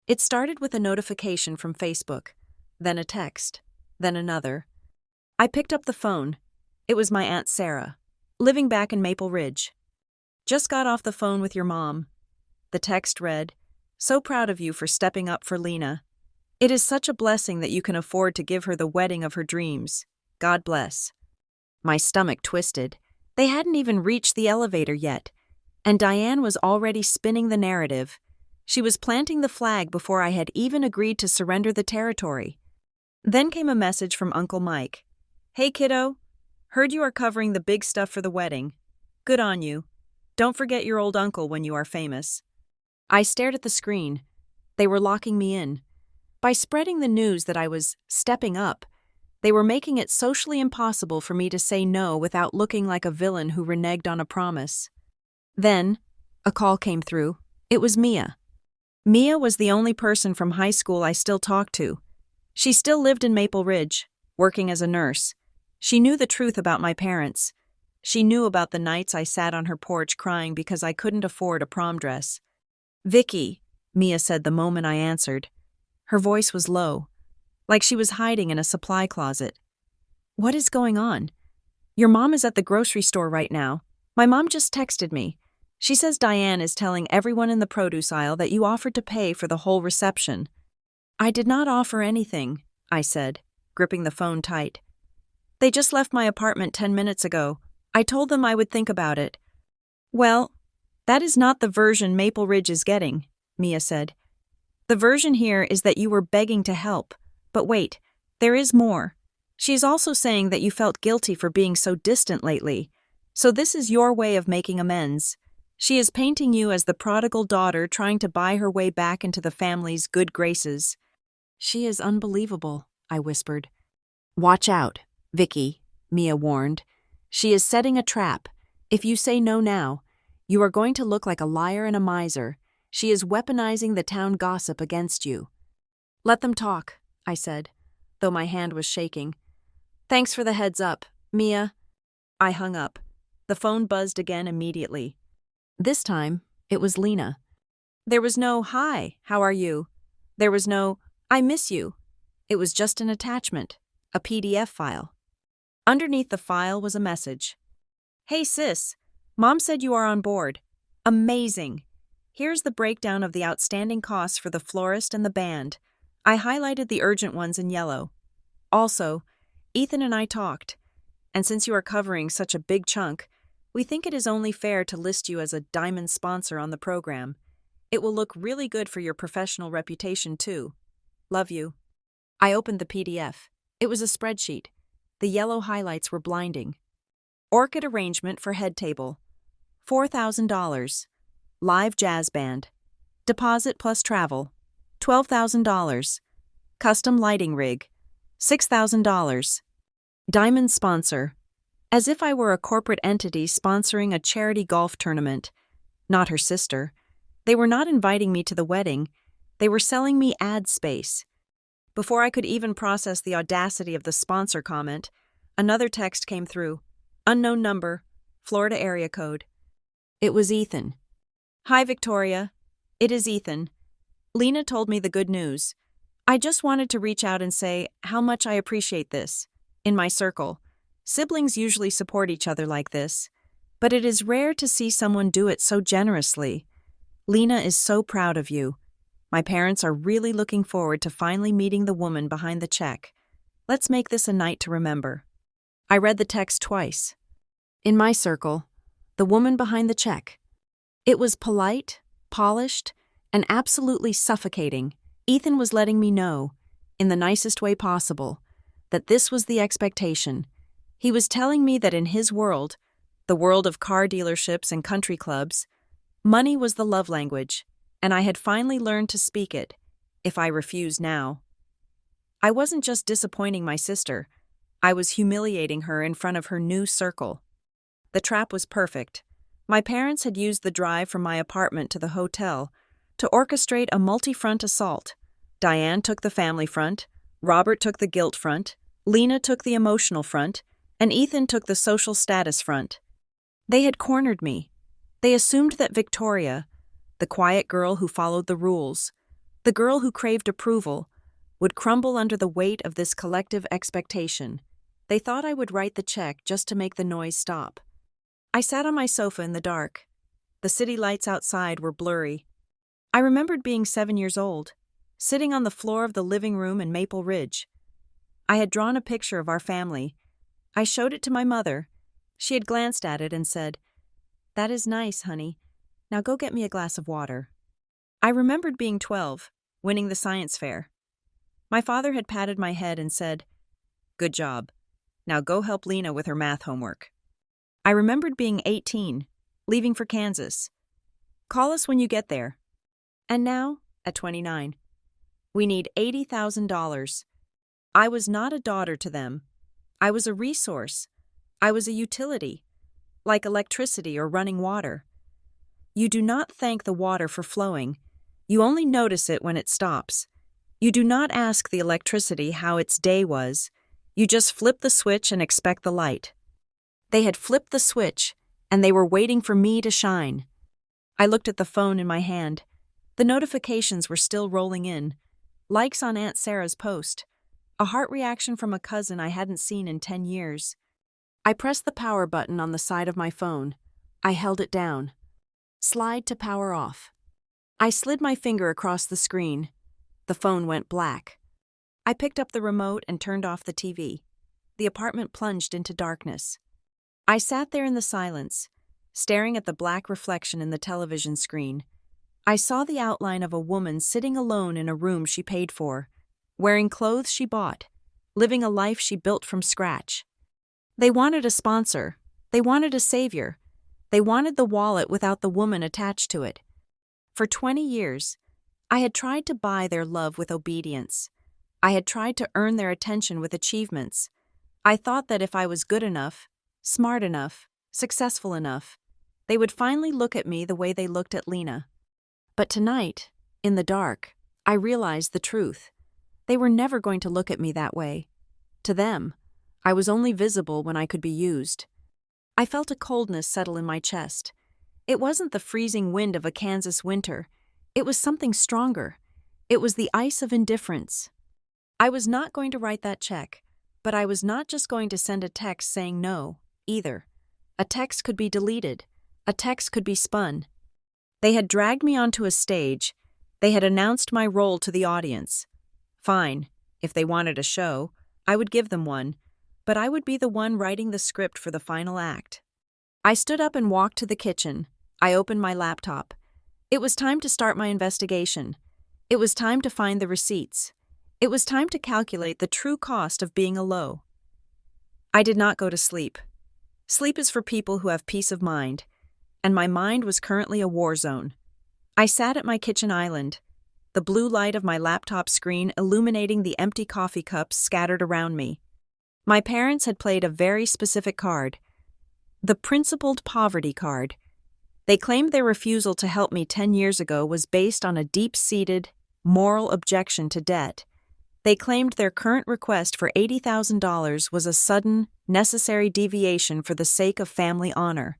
It started with a notification from Facebook, then a text, then another. I picked up the phone. It was my Aunt Sarah, living back in Maple Ridge. "Just got off the phone with your mom." The text read, "So proud of you for stepping up for Lena. It is such a blessing that you can afford to give her the wedding of her dreams. God bless." My stomach twisted. They hadn't even reached the elevator yet, and Diane was already spinning the narrative. She was planting the flag before I had even agreed to surrender the territory. Then came a message from Uncle Mike. "Hey kiddo, heard you are covering the big stuff for the wedding. Good on you. Don't forget your old uncle when you are famous." I stared at the screen. They were locking me in. By spreading the news that I was stepping up, they were making it socially impossible for me to say no without looking like a villain who reneged on a promise. Then, a call came through. It was Mia. Mia was the only person from high school I still talked to. She still lived in Maple Ridge, working as a nurse. She knew the truth about my parents. She knew about the nights I sat on her porch crying because I couldn't afford a prom dress. "Vicky," Mia said the moment I answered. Her voice was low, like she was hiding in a supply closet. "What is going on? Your mom is at the grocery store right now. My mom just texted me. She says Diane is telling everyone in the produce aisle that you offered to pay for the whole reception." "I did not offer anything," I said, gripping the phone tight. "They just left my apartment 10 minutes ago. I told them I would think about it." "Well, that is not the version Maple Ridge is getting," Mia said. "The version here is that you were begging to help. But wait, there is more. She is also saying that you felt guilty for being so distant lately. So this is your way of making amends. She is painting you as the prodigal daughter trying to buy her way back into the family's good graces." "She is unbelievable," I whispered. "Watch out, Vicky," Mia warned. "She is setting a trap. If you say no now, you are going to look like a liar and a miser. She is weaponizing the town gossip against you." "Let them talk," I said, though my hand was shaking. "Thanks for the heads up, Mia." I hung up. The phone buzzed again immediately. This time, it was Lena. There was no, "Hi, how are you?" There was no, "I miss you." It was just an attachment, a PDF file. Underneath the file was a message. "Hey sis, Mom said you are on board. Amazing. Here's the breakdown of the outstanding costs for the florist and the band. I highlighted the urgent ones in yellow. Also, Ethan and I talked, and since you are covering such a big chunk, we think it is only fair to list you as a diamond sponsor on the program. It will look really good for your professional reputation too. Love you." I opened the PDF. It was a spreadsheet. The yellow highlights were blinding. Orchid arrangement for head table. $4,000. Live jazz band. Deposit plus travel. $12,000. Custom lighting rig. $6,000. Diamond sponsor. As if I were a corporate entity sponsoring a charity golf tournament. Not her sister. They were not inviting me to the wedding. They were selling me ad space. Before I could even process the audacity of the sponsor comment, another text came through. Unknown number. Florida area code. It was Ethan. "Hi, Victoria. It is Ethan. Lena told me the good news. I just wanted to reach out and say how much I appreciate this. In my circle, siblings usually support each other like this, but it is rare to see someone do it so generously. Lena is so proud of you. My parents are really looking forward to finally meeting the woman behind the check. Let's make this a night to remember." I read the text twice. In my circle, the woman behind the check. It was polite, polished, and absolutely suffocating. Ethan was letting me know, in the nicest way possible, that this was the expectation. He was telling me that in his world, the world of car dealerships and country clubs, Money was the love language, and I had finally learned to speak it, if I refused now. I wasn't just disappointing my sister, I was humiliating her in front of her new circle. The trap was perfect. My parents had used the drive from my apartment to the hotel to orchestrate a multi-front assault. Diane took the family front, Robert took the guilt front, Lena took the emotional front, and Ethan took the social status front. They had cornered me. They assumed that Victoria, the quiet girl who followed the rules, the girl who craved approval, would crumble under the weight of this collective expectation. They thought I would write the check just to make the noise stop. I sat on my sofa in the dark. The city lights outside were blurry. I remembered being 7 years old, sitting on the floor of the living room in Maple Ridge. I had drawn a picture of our family. I showed it to my mother. She had glanced at it and said, "That is nice, honey. Now go get me a glass of water." I remembered being 12, winning the science fair. My father had patted my head and said, "Good job. Now go help Lena with her math homework." I remembered being 18, leaving for Kansas. "Call us when you get there." And now, at 29, we need $80,000. I was not a daughter to them. I was a resource. I was a utility, like electricity or running water. You do not thank the water for flowing. You only notice it when it stops. You do not ask the electricity how its day was. You just flip the switch and expect the light. They had flipped the switch, and they were waiting for me to shine. I looked at the phone in my hand. The notifications were still rolling in. Likes on Aunt Sarah's post. A heart reaction from a cousin I hadn't seen in 10 years. I pressed the power button on the side of my phone. I held it down. Slide to power off. I slid my finger across the screen. The phone went black. I picked up the remote and turned off the TV. The apartment plunged into darkness. I sat there in the silence, staring at the black reflection in the television screen. I saw the outline of a woman sitting alone in a room she paid for, wearing clothes she bought, living a life she built from scratch. They wanted a sponsor. They wanted a savior. They wanted the wallet without the woman attached to it. For 20 years, I had tried to buy their love with obedience. I had tried to earn their attention with achievements. I thought that if I was good enough, smart enough, successful enough, they would finally look at me the way they looked at Lena. But tonight, in the dark, I realized the truth. They were never going to look at me that way. To them, I was only visible when I could be used. I felt a coldness settle in my chest. It wasn't the freezing wind of a Kansas winter. It was something stronger. It was the ice of indifference. I was not going to write that check, but I was not just going to send a text saying no, either. A text could be deleted. A text could be spun. They had dragged me onto a stage. They had announced my role to the audience. Fine, if they wanted a show, I would give them one, but I would be the one writing the script for the final act. I stood up and walked to the kitchen. I opened my laptop. It was time to start my investigation. It was time to find the receipts. It was time to calculate the true cost of being a low. I did not go to sleep. Sleep is for people who have peace of mind, and my mind was currently a war zone. I sat at my kitchen island, the blue light of my laptop screen illuminating the empty coffee cups scattered around me. My parents had played a very specific card, the principled poverty card. They claimed their refusal to help me 10 years ago was based on a deep-seated, moral objection to debt. They claimed their current request for $80,000 was a sudden, necessary deviation for the sake of family honor.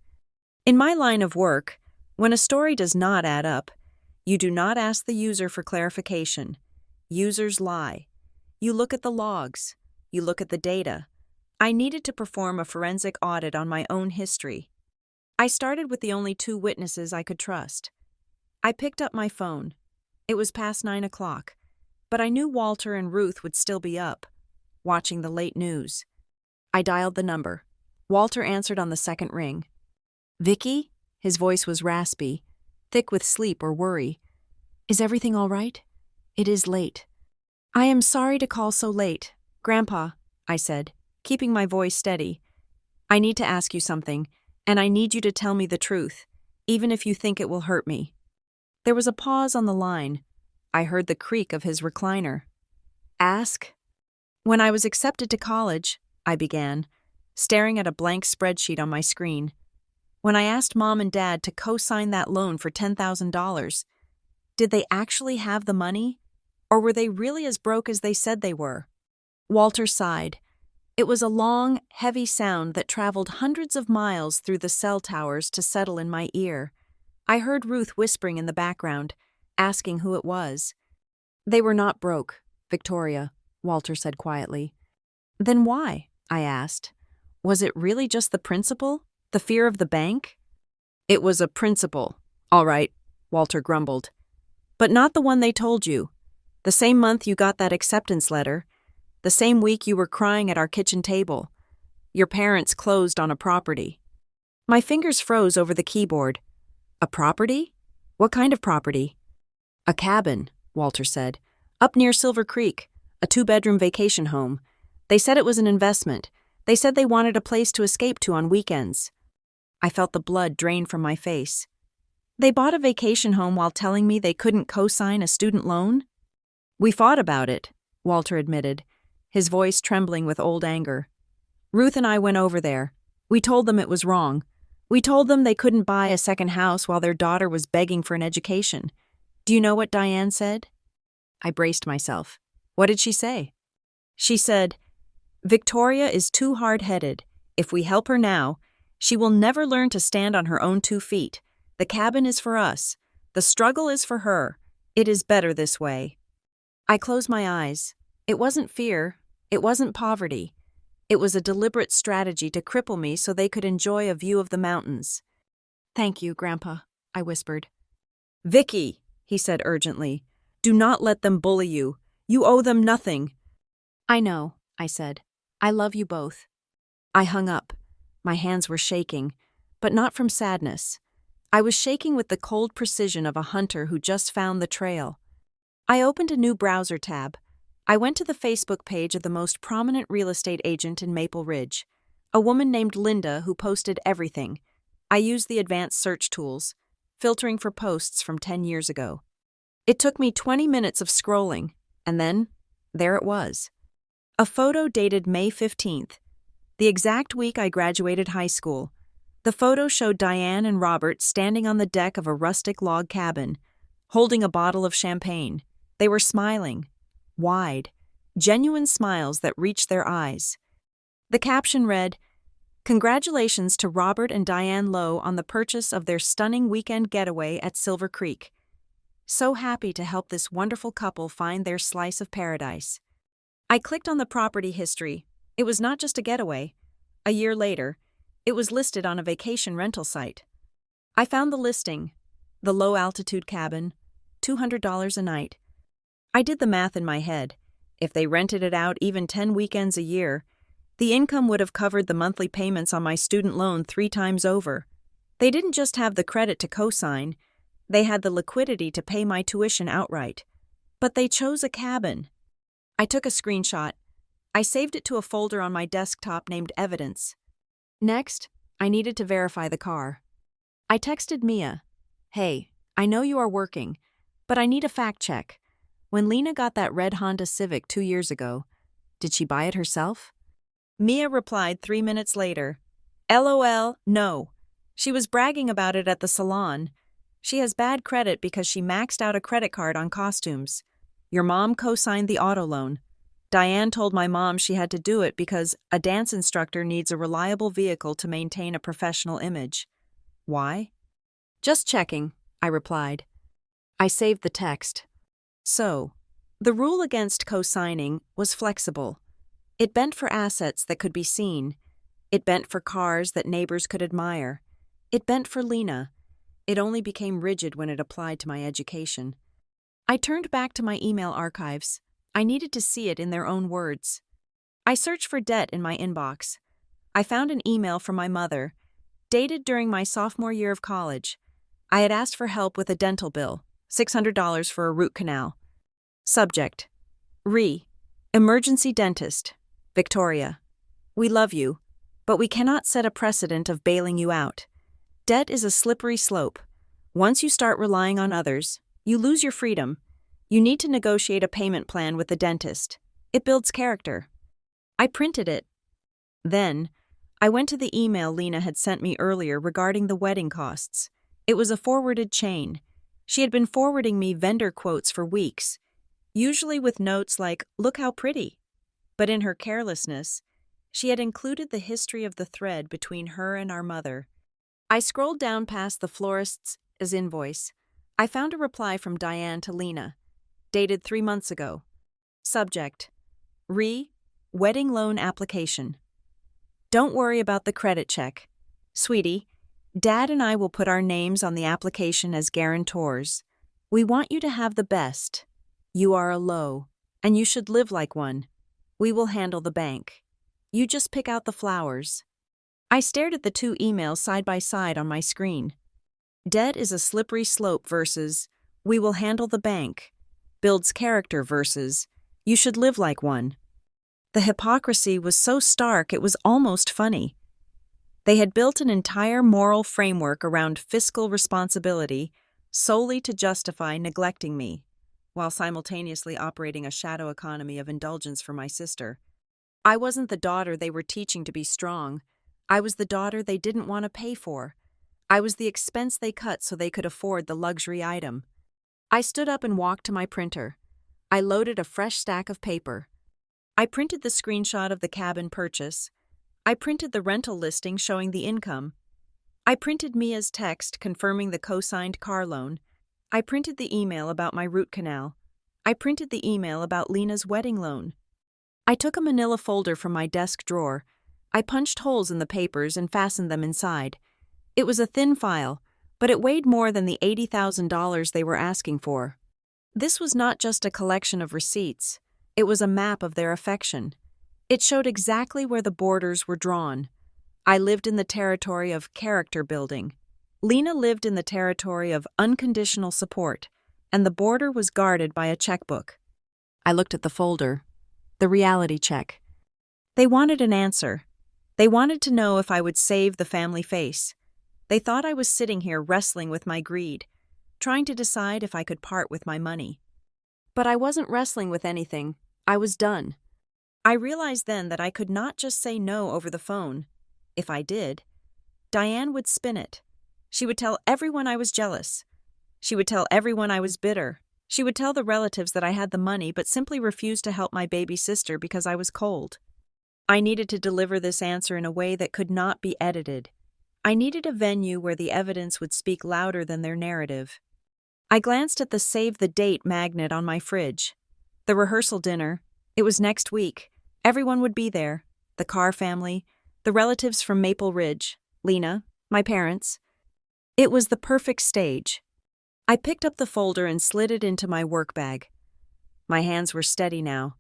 In my line of work, when a story does not add up, you do not ask the user for clarification. Users lie. You look at the logs. You look at the data. I needed to perform a forensic audit on my own history. I started with the only 2 witnesses I could trust. I picked up my phone. It was past 9 o'clock, but I knew Walter and Ruth would still be up, watching the late news. I dialed the number. Walter answered on the second ring. "Vicky?" His voice was raspy, thick with sleep or worry. "Is everything all right? It is late." "I am sorry to call so late, Grandpa," I said, keeping my voice steady. "I need to ask you something, and I need you to tell me the truth. even if you think it will hurt me." There was a pause on the line. I heard the creak of his recliner. "Ask?" "When I was accepted to college," I began, staring at a blank spreadsheet on my screen. "When I asked Mom and Dad to co-sign that loan for $10,000, did they actually have the money? Or were they really as broke as they said they were?" Walter sighed. It was a long, heavy sound that traveled hundreds of miles through the cell towers to settle in my ear. I heard Ruth whispering in the background, asking who it was. "They were not broke, Victoria," Walter said quietly. "Then why?" I asked. "Was it really just the principal? The fear of the bank?" "It was a principal, all right," Walter grumbled. "But not the one they told you. The same month you got that acceptance letter. The same week you were crying at our kitchen table. Your parents closed on a property." My fingers froze over the keyboard. "A property? What kind of property?" "A cabin," Walter said. "Up near Silver Creek, a 2-bedroom vacation home. They said it was an investment. They said they wanted a place to escape to on weekends." I felt the blood drain from my face. "They bought a vacation home while telling me they couldn't co-sign a student loan?" "We fought about it," Walter admitted, his voice trembling with old anger. "Ruth and I went over there. We told them it was wrong. We told them they couldn't buy a second house while their daughter was begging for an education. Do you know what Diane said?" I braced myself. "What did she say?" "She said, 'Victoria is too hard-headed. If we help her now, she will never learn to stand on her own 2 feet. The cabin is for us. The struggle is for her. It is better this way.'" I closed my eyes. It wasn't fear. It wasn't poverty. It was a deliberate strategy to cripple me so they could enjoy a view of the mountains. "Thank you, Grandpa," I whispered. "Vicky," he said urgently, "do not let them bully you. You owe them nothing." "I know," I said. "I love you both." I hung up. My hands were shaking, but not from sadness. I was shaking with the cold precision of a hunter who just found the trail. I opened a new browser tab. I went to the Facebook page of the most prominent real estate agent in Maple Ridge, a woman named Linda who posted everything. I used the advanced search tools, filtering for posts from 10 years ago. It took me 20 minutes of scrolling, and then, there it was. A photo dated May 15th, the exact week I graduated high school. The photo showed Diane and Robert standing on the deck of a rustic log cabin, holding a bottle of champagne. They were smiling. Wide, genuine smiles that reached their eyes. The caption read, "Congratulations to Robert and Diane Lowe on the purchase of their stunning weekend getaway at Silver Creek. So happy to help this wonderful couple find their slice of paradise." I clicked on the property history. It was not just a getaway. A year later, it was listed on a vacation rental site. I found the listing, the low-altitude cabin, $200 a night. I did the math in my head. If they rented it out even 10 weekends a year, the income would have covered the monthly payments on my student loan 3 times over. They didn't just have the credit to co-sign, they had the liquidity to pay my tuition outright. But they chose a cabin. I took a screenshot. I saved it to a folder on my desktop named Evidence. Next, I needed to verify the car. I texted Mia, "Hey, I know you are working, but I need a fact check. When Lena got that red Honda Civic 2 years ago, did she buy it herself?" Mia replied 3 minutes later, "LOL, no. She was bragging about it at the salon. She has bad credit because she maxed out a credit card on costumes. Your mom co-signed the auto loan. Diane told my mom she had to do it because a dance instructor needs a reliable vehicle to maintain a professional image." "Why?" "Just checking," I replied. I saved the text. So, the rule against co-signing was flexible. It bent for assets that could be seen. It bent for cars that neighbors could admire. It bent for Lena. It only became rigid when it applied to my education. I turned back to my email archives. I needed to see it in their own words. I searched for debt in my inbox. I found an email from my mother, dated during my sophomore year of college. I had asked for help with a dental bill, $600 for a root canal. Subject: Emergency dentist, Victoria. We love you, but we cannot set a precedent of bailing you out. Debt is a slippery slope. Once you start relying on others, you lose your freedom. You need to negotiate a payment plan with the dentist. It builds character. I printed it. Then, I went to the email Lena had sent me earlier regarding the wedding costs. It was a forwarded chain. She had been forwarding me vendor quotes for weeks, usually with notes like, "Look how pretty." But in her carelessness, she had included the history of the thread between her and our mother. I scrolled down past the florist's invoice. I found a reply from Diane to Lena, dated 3 months ago. Subject: Wedding loan application. Don't worry about the credit check. Sweetie, Dad and I will put our names on the application as guarantors. We want you to have the best. You are a low, and you should live like one. We will handle the bank. You just pick out the flowers. I stared at the 2 emails side by side on my screen. Debt is a slippery slope versus we will handle the bank. Builds character versus you should live like one. The hypocrisy was so stark it was almost funny. They had built an entire moral framework around fiscal responsibility solely to justify neglecting me, while simultaneously operating a shadow economy of indulgence for my sister. I wasn't the daughter they were teaching to be strong. I was the daughter they didn't want to pay for. I was the expense they cut so they could afford the luxury item. I stood up and walked to my printer. I loaded a fresh stack of paper. I printed the screenshot of the cabin purchase. I printed the rental listing showing the income. I printed Mia's text confirming the co-signed car loan. I printed the email about my root canal. I printed the email about Lena's wedding loan. I took a manila folder from my desk drawer. I punched holes in the papers and fastened them inside. It was a thin file, but it weighed more than the $80,000 they were asking for. This was not just a collection of receipts. It was a map of their affection. It showed exactly where the borders were drawn. I lived in the territory of character building. Lena lived in the territory of unconditional support, and the border was guarded by a checkbook. I looked at the folder. The reality check. They wanted an answer. They wanted to know if I would save the family face. They thought I was sitting here wrestling with my greed, trying to decide if I could part with my money. But I wasn't wrestling with anything. I was done. I realized then that I could not just say no over the phone. If I did, Diane would spin it. She would tell everyone I was jealous. She would tell everyone I was bitter. She would tell the relatives that I had the money but simply refused to help my baby sister because I was cold. I needed to deliver this answer in a way that could not be edited. I needed a venue where the evidence would speak louder than their narrative. I glanced at the save the date magnet on my fridge. The rehearsal dinner. It was next week. Everyone would be there. The Carr family, the relatives from Maple Ridge, Lena, my parents. It was the perfect stage. I picked up the folder and slid it into my work bag. My hands were steady now.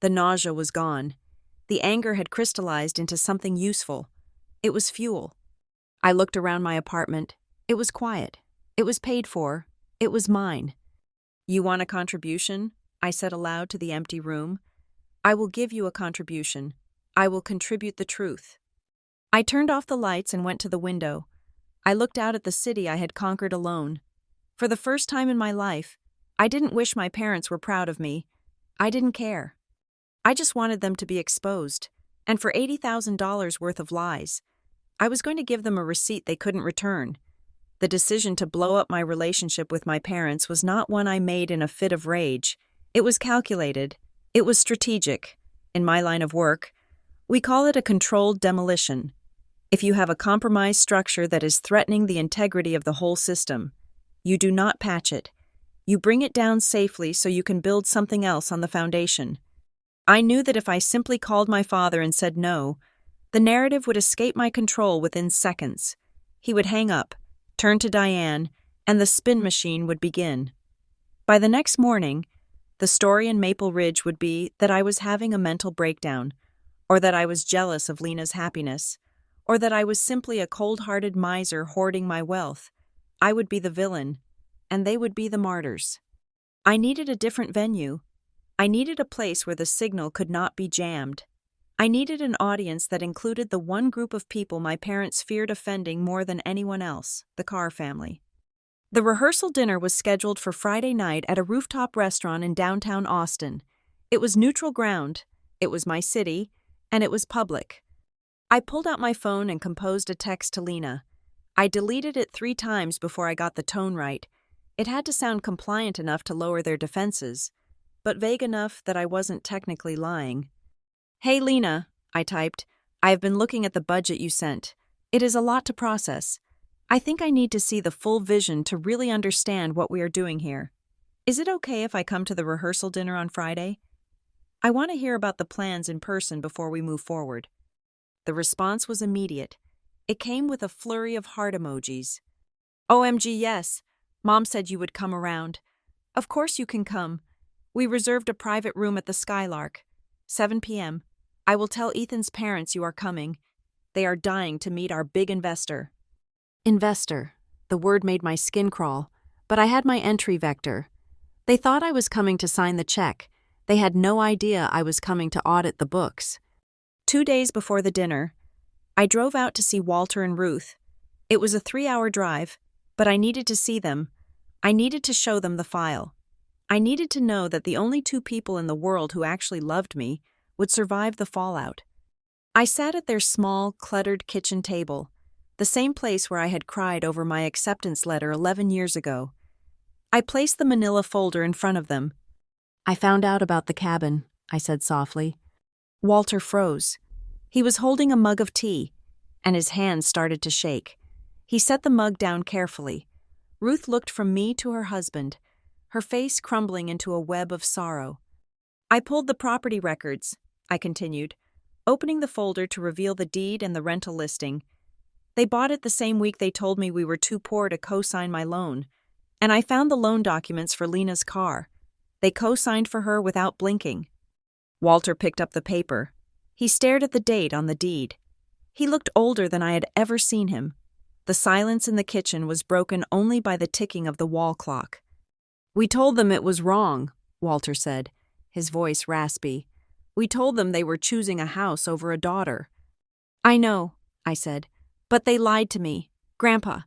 The nausea was gone. The anger had crystallized into something useful. It was fuel. I looked around my apartment. It was quiet. It was paid for. It was mine. "You want a contribution?" I said aloud to the empty room. "I will give you a contribution. I will contribute the truth." I turned off the lights and went to the window. I looked out at the city I had conquered alone. For the first time in my life, I didn't wish my parents were proud of me. I didn't care. I just wanted them to be exposed, and for $80,000 worth of lies. I was going to give them a receipt they couldn't return. The decision to blow up my relationship with my parents was not one I made in a fit of rage. It was calculated. It was strategic. In my line of work, we call it a controlled demolition. If you have a compromised structure that is threatening the integrity of the whole system, you do not patch it. You bring it down safely so you can build something else on the foundation. I knew that if I simply called my father and said no, the narrative would escape my control within seconds. He would hang up, turn to Diane, and the spin machine would begin. By the next morning, the story in Maple Ridge would be that I was having a mental breakdown, or that I was jealous of Lena's happiness, or that I was simply a cold-hearted miser hoarding my wealth. I would be the villain, and they would be the martyrs. I needed a different venue. I needed a place where the signal could not be jammed. I needed an audience that included the one group of people my parents feared offending more than anyone else, the Carr family. The rehearsal dinner was scheduled for Friday night at a rooftop restaurant in downtown Austin. It was neutral ground, it was my city, and it was public. I pulled out my phone and composed a text to Lena. I deleted it 3 times before I got the tone right. It had to sound compliant enough to lower their defenses, but vague enough that I wasn't technically lying. "Hey Lena," I typed, "I have been looking at the budget you sent. It is a lot to process. I think I need to see the full vision to really understand what we are doing here. Is it okay if I come to the rehearsal dinner on Friday? I want to hear about the plans in person before we move forward." The response was immediate. It came with a flurry of heart emojis. "OMG, yes. Mom said you would come around. Of course you can come. We reserved a private room at the Skylark. 7 p.m. I will tell Ethan's parents you are coming. They are dying to meet our big investor." Investor. The word made my skin crawl, but I had my entry vector. They thought I was coming to sign the check. They had no idea I was coming to audit the books. 2 days before the dinner, I drove out to see Walter and Ruth. It was a 3-hour drive, but I needed to see them. I needed to show them the file. I needed to know that the only 2 people in the world who actually loved me would survive the fallout. I sat at their small, cluttered kitchen table, the same place where I had cried over my acceptance letter 11 years ago. I placed the manila folder in front of them. "I found out about the cabin," I said softly. Walter froze. He was holding a mug of tea, and his hands started to shake. He set the mug down carefully. Ruth looked from me to her husband, her face crumbling into a web of sorrow. "I pulled the property records," I continued, opening the folder to reveal the deed and the rental listing. "They bought it the same week they told me we were too poor to co-sign my loan. And I found the loan documents for Lena's car. They co-signed for her without blinking." Walter picked up the paper. He stared at the date on the deed. He looked older than I had ever seen him. The silence in the kitchen was broken only by the ticking of the wall clock. "We told them it was wrong," Walter said, his voice raspy. "We told them they were choosing a house over a daughter." "I know," I said, "but they lied to me. Grandpa,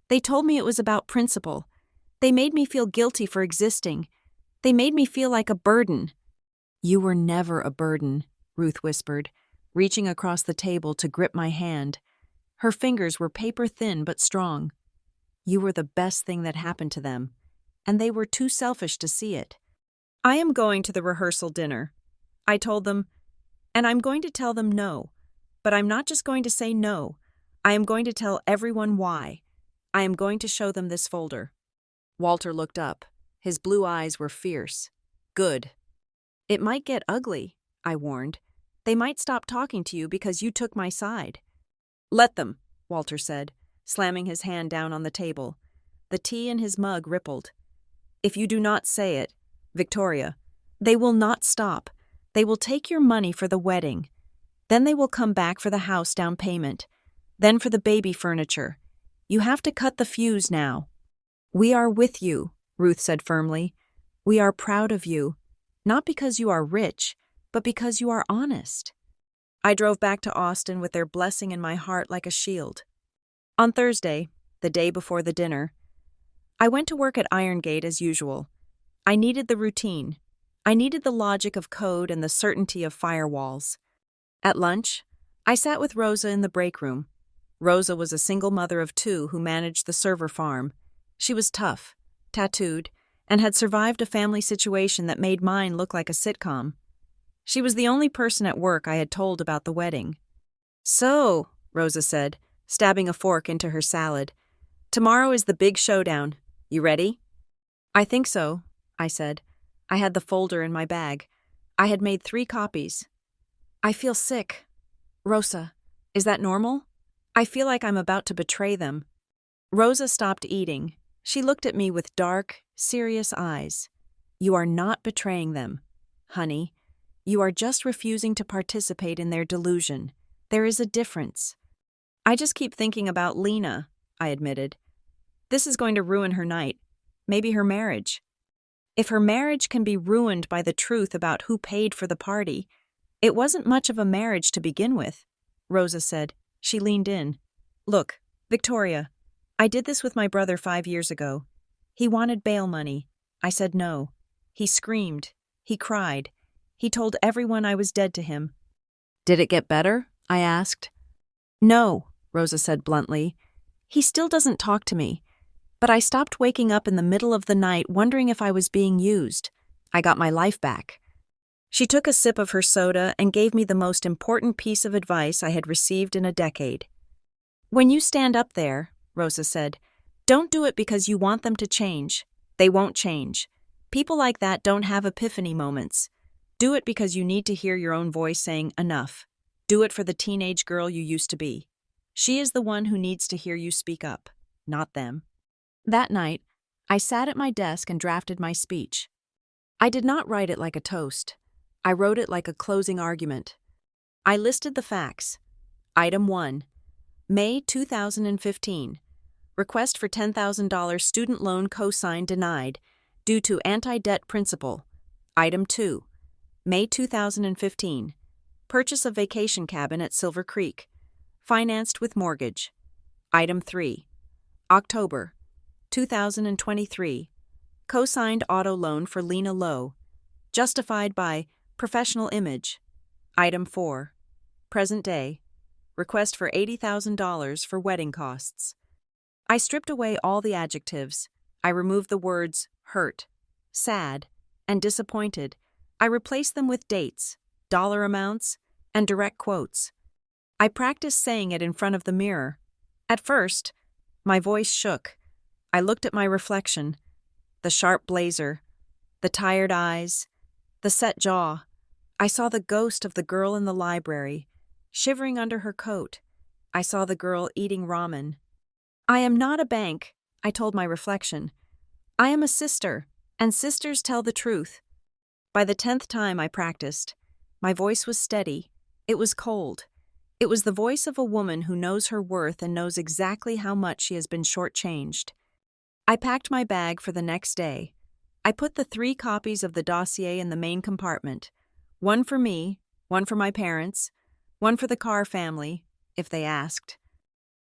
they told me it was about principle. They made me feel guilty for existing. They made me feel like a burden." "You were never a burden," Ruth whispered, reaching across the table to grip my hand. Her fingers were paper-thin but strong. "You were the best thing that happened to them, and they were too selfish to see it." "I am going to the rehearsal dinner," I told them, "and I'm going to tell them no. But I'm not just going to say no. I am going to tell everyone why. I am going to show them this folder." Walter looked up. His blue eyes were fierce. "Good." "It might get ugly," I warned. "They might stop talking to you because you took my side." "Let them," Walter said, slamming his hand down on the table. The tea in his mug rippled. "If you do not say it, Victoria, they will not stop. They will take your money for the wedding. Then they will come back for the house down payment. Then for the baby furniture. You have to cut the fuse now." "We are with you," Ruth said firmly. "We are proud of you. Not because you are rich, but because you are honest." I drove back to Austin with their blessing in my heart like a shield. On Thursday, the day before the dinner, I went to work at Irongate as usual. I needed the routine. I needed the logic of code and the certainty of firewalls. At lunch, I sat with Rosa in the break room. Rosa was a single mother of 2 who managed the server farm. She was tough, tattooed, and had survived a family situation that made mine look like a sitcom. She was the only person at work I had told about the wedding. "So," Rosa said, stabbing a fork into her salad, "tomorrow is the big showdown. You ready?" "I think so," I said. I had the folder in my bag. I had made 3 copies. "I feel sick. Rosa, is that normal? I feel like I'm about to betray them." Rosa stopped eating. She looked at me with dark, serious eyes. "You are not betraying them, honey. You are just refusing to participate in their delusion. There is a difference." "I just keep thinking about Lena," I admitted. "This is going to ruin her night. Maybe her marriage. If her marriage can be ruined by the truth about who paid for the party, It wasn't much of a marriage to begin with, Rosa said. She leaned in. Look, Victoria, I did this with my brother 5 years ago. He wanted bail money. I said no. He screamed. He cried. He told everyone I was dead to him. Did it get better? I asked. No, Rosa said bluntly. He still doesn't talk to me. But I stopped waking up in the middle of the night wondering if I was being used. I got my life back. She took a sip of her soda and gave me the most important piece of advice I had received in a decade. When you stand up there, Rosa said, don't do it because you want them to change. They won't change. People like that don't have epiphany moments. Do it because you need to hear your own voice saying, enough. Do it for the teenage girl you used to be. She is the one who needs to hear you speak up, not them. That night, I sat at my desk and drafted my speech. I did not write it like a toast. I wrote it like a closing argument. I listed the facts. Item 1. May 2015. Request for $10,000 student loan cosign denied due to anti-debt principle. Item 2. May 2015. Purchase of vacation cabin at Silver Creek. Financed with mortgage. Item 3. October 2023. Cosigned auto loan for Lena Lowe. Justified by professional image. Item 4. Present day. Request for $80,000 for wedding costs. I stripped away all the adjectives. I removed the words hurt, sad, and disappointed. I replaced them with dates, dollar amounts, and direct quotes. I practiced saying it in front of the mirror. At first, my voice shook. I looked at my reflection. The sharp blazer, the tired eyes, the set jaw. I saw the ghost of the girl in the library, shivering under her coat. I saw the girl eating ramen. I am not a bank, I told my reflection. I am a sister, and sisters tell the truth. By the 10th time I practiced, my voice was steady. It was cold. It was the voice of a woman who knows her worth and knows exactly how much she has been shortchanged. I packed my bag for the next day. I put the 3 copies of the dossier in the main compartment. One for me, one for my parents, one for the Carr family, if they asked.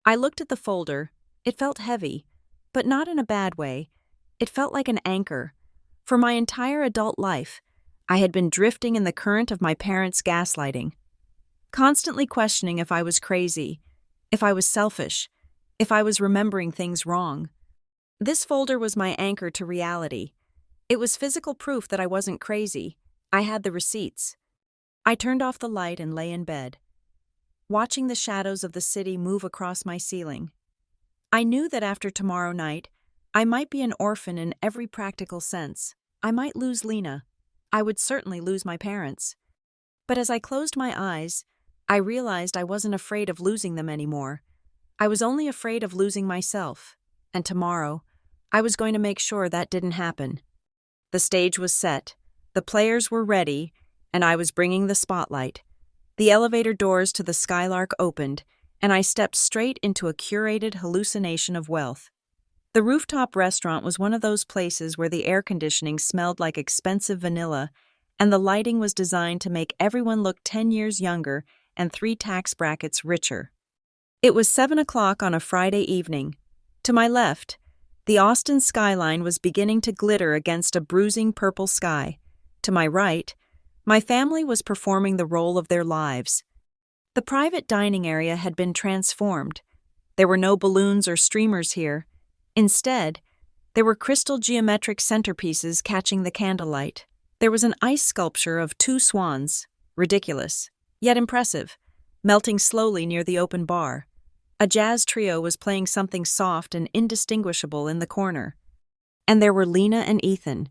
I looked at the folder. It felt heavy, but not in a bad way. It felt like an anchor. For my entire adult life, I had been drifting in the current of my parents' gaslighting, constantly questioning if I was crazy, if I was selfish, if I was remembering things wrong. This folder was my anchor to reality. It was physical proof that I wasn't crazy. I had the receipts. I turned off the light and lay in bed, watching the shadows of the city move across my ceiling. I knew that after tomorrow night, I might be an orphan in every practical sense. I might lose Lena. I would certainly lose my parents. But as I closed my eyes, I realized I wasn't afraid of losing them anymore. I was only afraid of losing myself. And tomorrow, I was going to make sure that didn't happen. The stage was set, the players were ready, and I was bringing the spotlight. The elevator doors to the Skylark opened, and I stepped straight into a curated hallucination of wealth. The rooftop restaurant was one of those places where the air conditioning smelled like expensive vanilla, and the lighting was designed to make everyone look 10 years younger and 3 tax brackets richer. It was 7 o'clock on a Friday evening. To my left, the Austin skyline was beginning to glitter against a bruising purple sky. To my right, my family was performing the role of their lives. The private dining area had been transformed. There were no balloons or streamers here. Instead, there were crystal geometric centerpieces catching the candlelight. There was an ice sculpture of 2 swans, ridiculous, yet impressive, melting slowly near the open bar. A jazz trio was playing something soft and indistinguishable in the corner. And there were Lena and Ethan.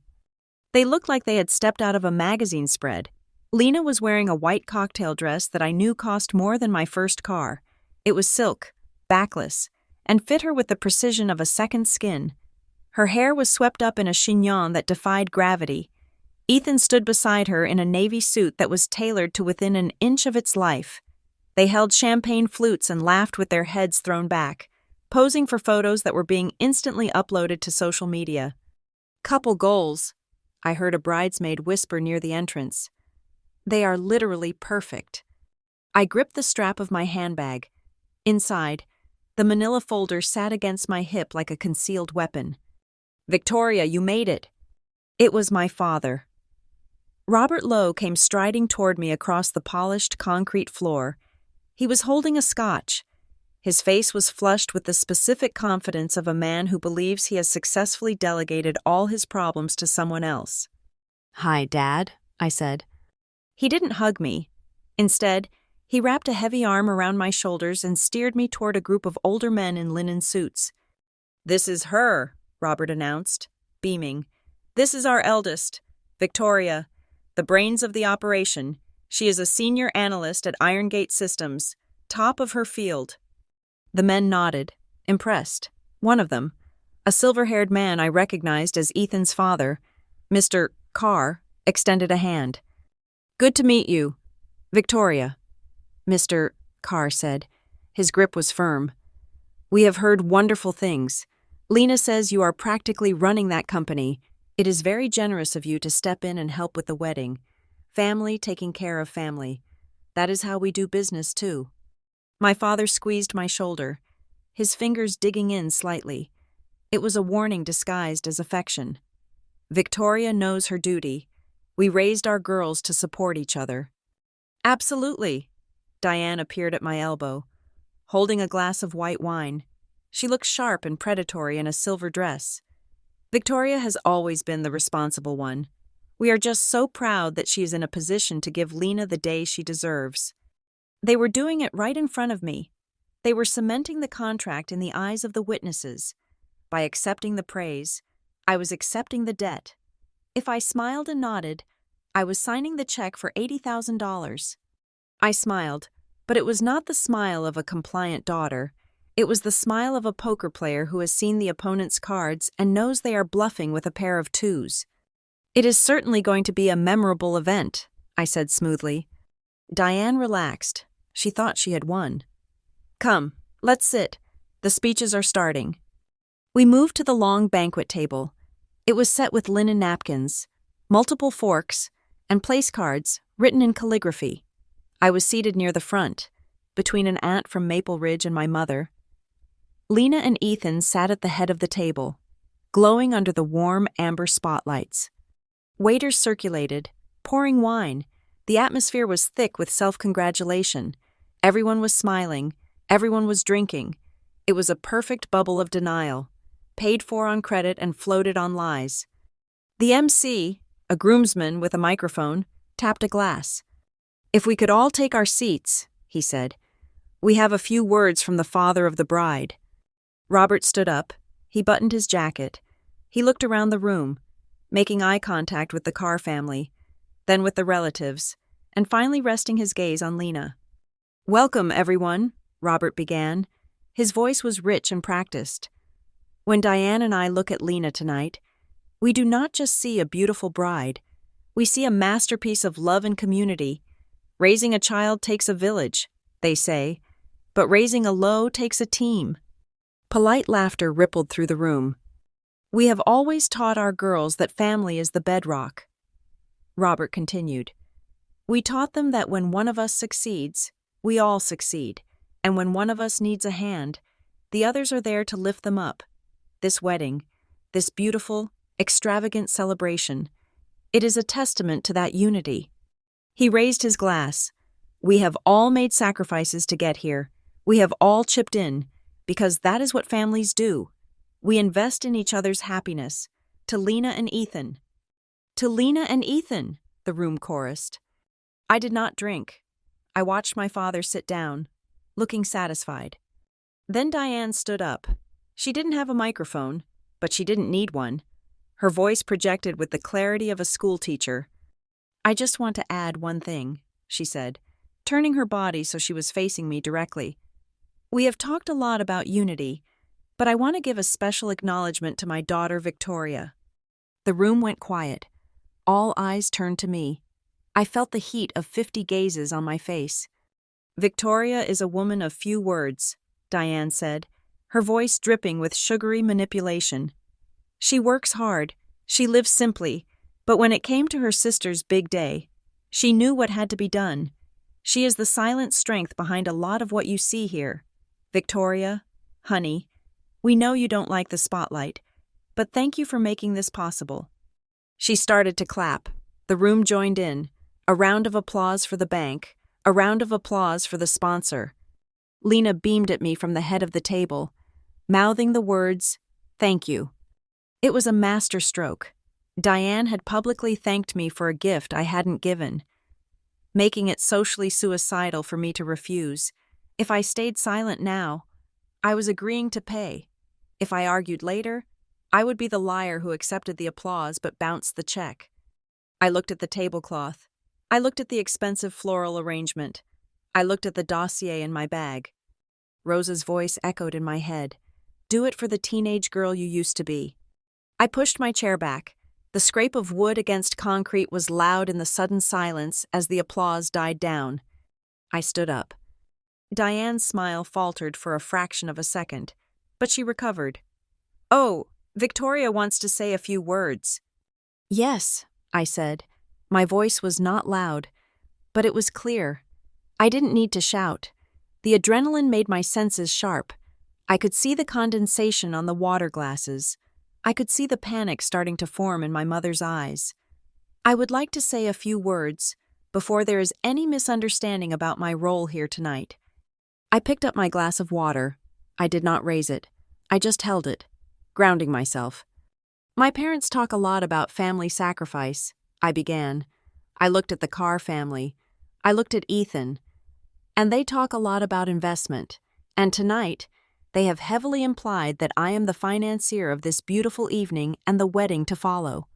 They looked like they had stepped out of a magazine spread. Lena was wearing a white cocktail dress that I knew cost more than my first car. It was silk, backless, and fit her with the precision of a second skin. Her hair was swept up in a chignon that defied gravity. Ethan stood beside her in a navy suit that was tailored to within an inch of its life. They held champagne flutes and laughed with their heads thrown back, posing for photos that were being instantly uploaded to social media. Couple goals, I heard a bridesmaid whisper near the entrance. They are literally perfect. I gripped the strap of my handbag. Inside, the manila folder sat against my hip like a concealed weapon. "Victoria, you made it." It was my father. Robert Lowe came striding toward me across the polished concrete floor. He was holding a scotch. His face was flushed with the specific confidence of a man who believes he has successfully delegated all his problems to someone else. "Hi, Dad," I said. He didn't hug me. Instead, he wrapped a heavy arm around my shoulders and steered me toward a group of older men in linen suits. "This is her," Robert announced, beaming. "This is our eldest, Victoria, the brains of the operation. She is a senior analyst at Iron Gate Systems, top of her field." The men nodded, impressed. One of them, a silver-haired man I recognized as Ethan's father, Mr. Carr, extended a hand. "Good to meet you, Victoria," Mr. Carr said. His grip was firm. "We have heard wonderful things. Lena says you are practically running that company. It is very generous of you to step in and help with the wedding. Family taking care of family. That is how we do business, too." My father squeezed my shoulder, his fingers digging in slightly. It was a warning disguised as affection. "Victoria knows her duty. We raised our girls to support each other." "Absolutely." Diane appeared at my elbow, holding a glass of white wine. She looked sharp and predatory in a silver dress. "Victoria has always been the responsible one. We are just so proud that she is in a position to give Lena the day she deserves." They were doing it right in front of me. They were cementing the contract in the eyes of the witnesses. By accepting the praise, I was accepting the debt. If I smiled and nodded, I was signing the check for $80,000. I smiled, but it was not the smile of a compliant daughter. It was the smile of a poker player who has seen the opponent's cards and knows they are bluffing with a pair of twos. "It is certainly going to be a memorable event," I said smoothly. Diane relaxed. She thought she had won. "Come, let's sit. The speeches are starting." We moved to the long banquet table. It was set with linen napkins, multiple forks, and place cards written in calligraphy. I was seated near the front, between an aunt from Maple Ridge and my mother. Lena and Ethan sat at the head of the table, glowing under the warm amber spotlights. Waiters circulated, pouring wine. The atmosphere was thick with self-congratulation. Everyone was smiling. Everyone was drinking. It was a perfect bubble of denial, paid for on credit and floated on lies. The MC, a groomsman with a microphone, tapped a glass. "If we could all take our seats," he said. "We have a few words from the father of the bride." Robert stood up. He buttoned his jacket. He looked around the room, making eye contact with the Carr family, then with the relatives, and finally resting his gaze on Lena. "Welcome, everyone," Robert began. His voice was rich and practiced. "When Diane and I look at Lena tonight, we do not just see a beautiful bride. We see a masterpiece of love and community. Raising a child takes a village, they say, but raising a Lowe takes a team." Polite laughter rippled through the room. "We have always taught our girls that family is the bedrock." Robert continued. "We taught them that when one of us succeeds, we all succeed, and when one of us needs a hand, the others are there to lift them up. This wedding, this beautiful, extravagant celebration, it is a testament to that unity." He raised his glass. "We have all made sacrifices to get here. We have all chipped in, because that is what families do. We invest in each other's happiness. To Lena and Ethan." "To Lena and Ethan," the room chorused. I did not drink. I watched my father sit down, looking satisfied. Then Diane stood up. She didn't have a microphone, but she didn't need one. Her voice projected with the clarity of a schoolteacher. "I just want to add one thing," she said, turning her body so she was facing me directly. "We have talked a lot about unity, but I want to give a special acknowledgement to my daughter Victoria." The room went quiet. All eyes turned to me. I felt the heat of 50 gazes on my face. "Victoria is a woman of few words," Diane said, her voice dripping with sugary manipulation. "She works hard, she lives simply, but when it came to her sister's big day, She knew what had to be done. She is the silent strength behind a lot of what you see here. Victoria, honey, we know you don't like the spotlight, but thank you for making this possible. She started to clap. The room joined in. A round of applause for the bank. A round of applause for the sponsor. Lena beamed at me from the head of the table, mouthing the words, "Thank you." It was a masterstroke. Diane had publicly thanked me for a gift I hadn't given, making it socially suicidal for me to refuse. If I stayed silent now, I was agreeing to pay. If I argued later, I would be the liar who accepted the applause but bounced the check. I looked at the tablecloth. I looked at the expensive floral arrangement. I looked at the dossier in my bag. Rosa's voice echoed in my head. "Do it for the teenage girl you used to be." I pushed my chair back. The scrape of wood against concrete was loud in the sudden silence as the applause died down. I stood up. Diane's smile faltered for a fraction of a second, but she recovered. "Oh, Victoria wants to say a few words." "Yes," I said. My voice was not loud, but it was clear. I didn't need to shout. The adrenaline made my senses sharp. I could see the condensation on the water glasses. I could see the panic starting to form in my mother's eyes. "I would like to say a few words before there is any misunderstanding about my role here tonight." I picked up my glass of water. I did not raise it. I just held it, grounding myself. "My parents talk a lot about family sacrifice," I began. I looked at the Carr family. I looked at Ethan. And they talk a lot about investment. And tonight, they have heavily implied that I am the financier of this beautiful evening and the wedding to follow.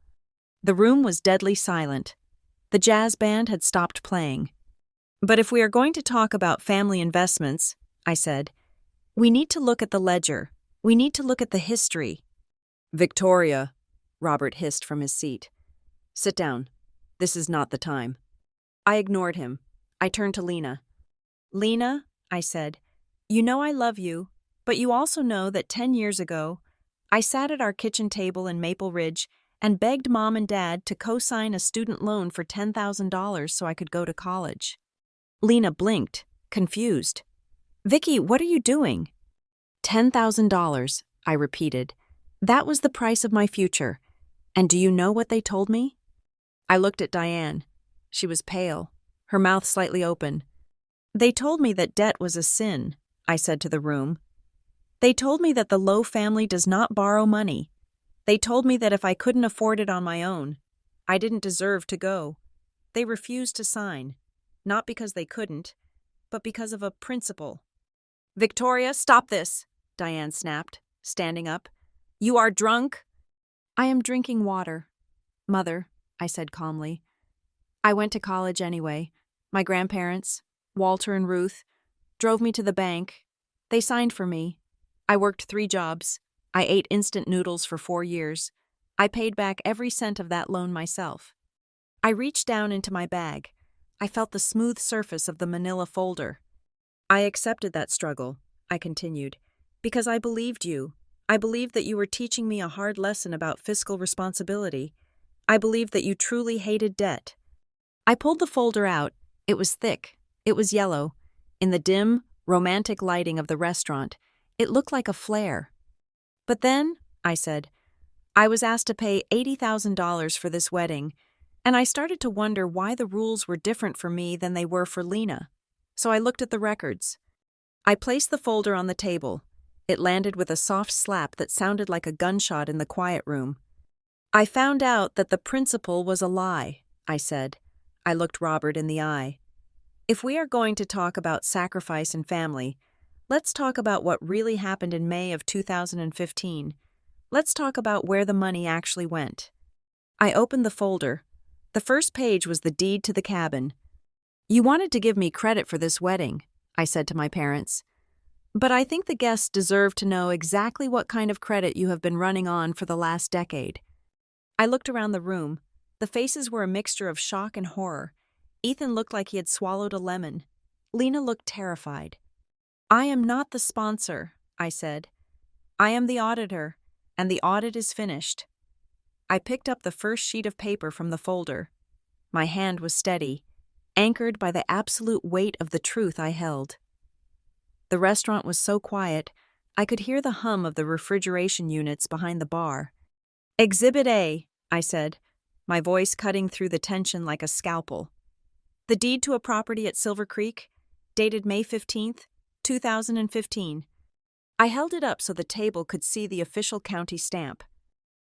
The room was deadly silent. The jazz band had stopped playing. "But if we are going to talk about family investments," I said, "we need to look at the ledger. We need to look at the history." "Victoria," Robert hissed from his seat. "Sit down. This is not the time." I ignored him. I turned to Lena. "Lena," I said, "you know I love you, but you also know that 10 years ago, I sat at our kitchen table in Maple Ridge and begged Mom and Dad to co-sign a student loan for $10,000 so I could go to college." Lena blinked, confused. "Vicky, what are you doing?" $10,000, I repeated. That was the price of my future. And do you know what they told me? I looked at Diane. She was pale, her mouth slightly open. "They told me that debt was a sin," I said to the room. "They told me that the Lowe family does not borrow money. They told me that if I couldn't afford it on my own, I didn't deserve to go. They refused to sign, not because they couldn't, but because of a principle." "Victoria, stop this," Diane snapped, standing up. "You are drunk." "I am drinking water, Mother," I said calmly. "I went to college anyway. My grandparents, Walter and Ruth, drove me to the bank. They signed for me. I worked 3 jobs. I ate instant noodles for 4 years. I paid back every cent of that loan myself." I reached down into my bag. I felt the smooth surface of the manila folder. "I accepted that struggle," I continued, "because I believed you. I believed that you were teaching me a hard lesson about fiscal responsibility. I believed that you truly hated debt." I pulled the folder out. It was thick. It was yellow. In the dim, romantic lighting of the restaurant, it looked like a flare. "But then," I said, "I was asked to pay $80,000 for this wedding, and I started to wonder why the rules were different for me than they were for Lena. So I looked at the records." I placed the folder on the table. It landed with a soft slap that sounded like a gunshot in the quiet room. "I found out that the principle was a lie," I said. I looked Robert in the eye. "If we are going to talk about sacrifice and family, let's talk about what really happened in May of 2015. Let's talk about where the money actually went." I opened the folder. The first page was the deed to the cabin. "You wanted to give me credit for this wedding," I said to my parents. "But I think the guests deserve to know exactly what kind of credit you have been running on for the last decade." I looked around the room. The faces were a mixture of shock and horror. Ethan looked like he had swallowed a lemon. Lena looked terrified. "I am not the sponsor," I said. "I am the auditor, and the audit is finished." I picked up the first sheet of paper from the folder. My hand was steady, anchored by the absolute weight of the truth I held. The restaurant was so quiet, I could hear the hum of the refrigeration units behind the bar. "Exhibit A," I said, my voice cutting through the tension like a scalpel. "The deed to a property at Silver Creek, dated May 15th, 2015. I held it up so the table could see the official county stamp.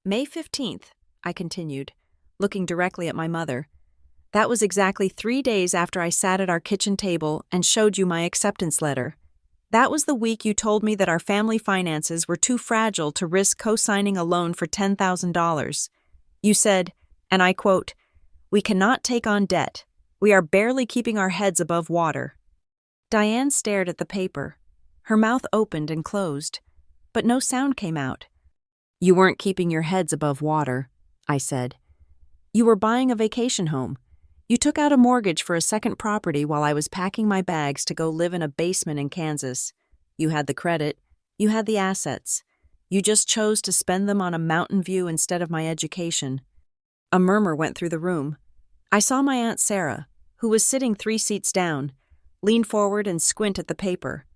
"May 15th, I continued, looking directly at my mother. "That was exactly 3 days after I sat at our kitchen table and showed you my acceptance letter. That was the week you told me that our family finances were too fragile to risk co-signing a loan for $10,000. You said, and I quote, 'We cannot take on debt. We are barely keeping our heads above water.'" Diane stared at the paper. Her mouth opened and closed, but no sound came out. "You weren't keeping your heads above water," I said. "You were buying a vacation home. You took out a mortgage for a second property while I was packing my bags to go live in a basement in Kansas. You had the credit. You had the assets. You just chose to spend them on a mountain view instead of my education." A murmur went through the room. I saw my Aunt Sarah, who was sitting 3 seats down, lean forward and squint at the paper.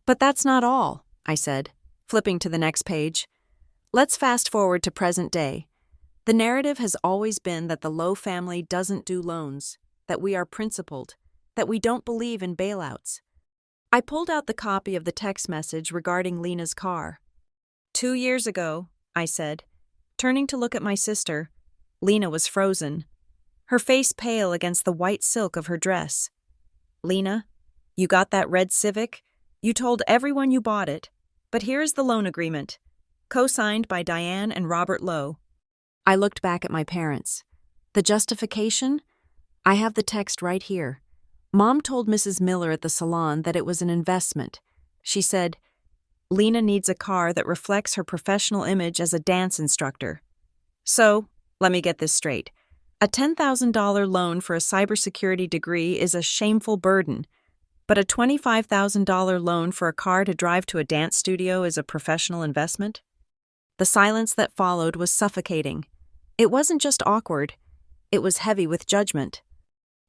"But that's not all," I said, flipping to the next page. "Let's fast forward to present day. The narrative has always been that the Lowe family doesn't do loans, that we are principled, that we don't believe in bailouts." I pulled out the copy of the text message regarding Lena's car. 2 years ago, I said, turning to look at my sister. Lena was frozen, her face pale against the white silk of her dress. "Lena, you got that red Civic? You told everyone you bought it, but here is the loan agreement, co-signed by Diane and Robert Lowe." I looked back at my parents. The justification? I have the text right here. Mom told Mrs. Miller at the salon that it was an investment. She said, "Lena needs a car that reflects her professional image as a dance instructor." So, let me get this straight. A $10,000 loan for a cybersecurity degree is a shameful burden, but a $25,000 loan for a car to drive to a dance studio is a professional investment? The silence that followed was suffocating. It wasn't just awkward, it was heavy with judgment.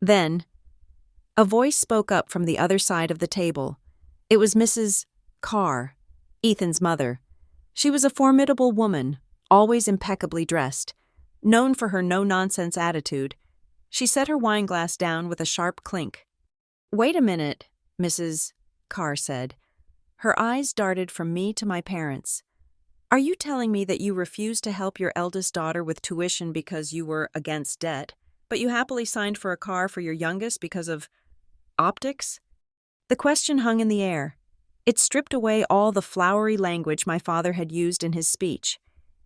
Then, a voice spoke up from the other side of the table. It was Mrs. Carr, Ethan's mother. She was a formidable woman, always impeccably dressed, known for her no-nonsense attitude. She set her wineglass down with a sharp clink. "Wait a minute," Mrs. Carr said. Her eyes darted from me to my parents. "Are you telling me that you refused to help your eldest daughter with tuition because you were against debt, but you happily signed for a car for your youngest because of optics?" The question hung in the air. It stripped away all the flowery language my father had used in his speech.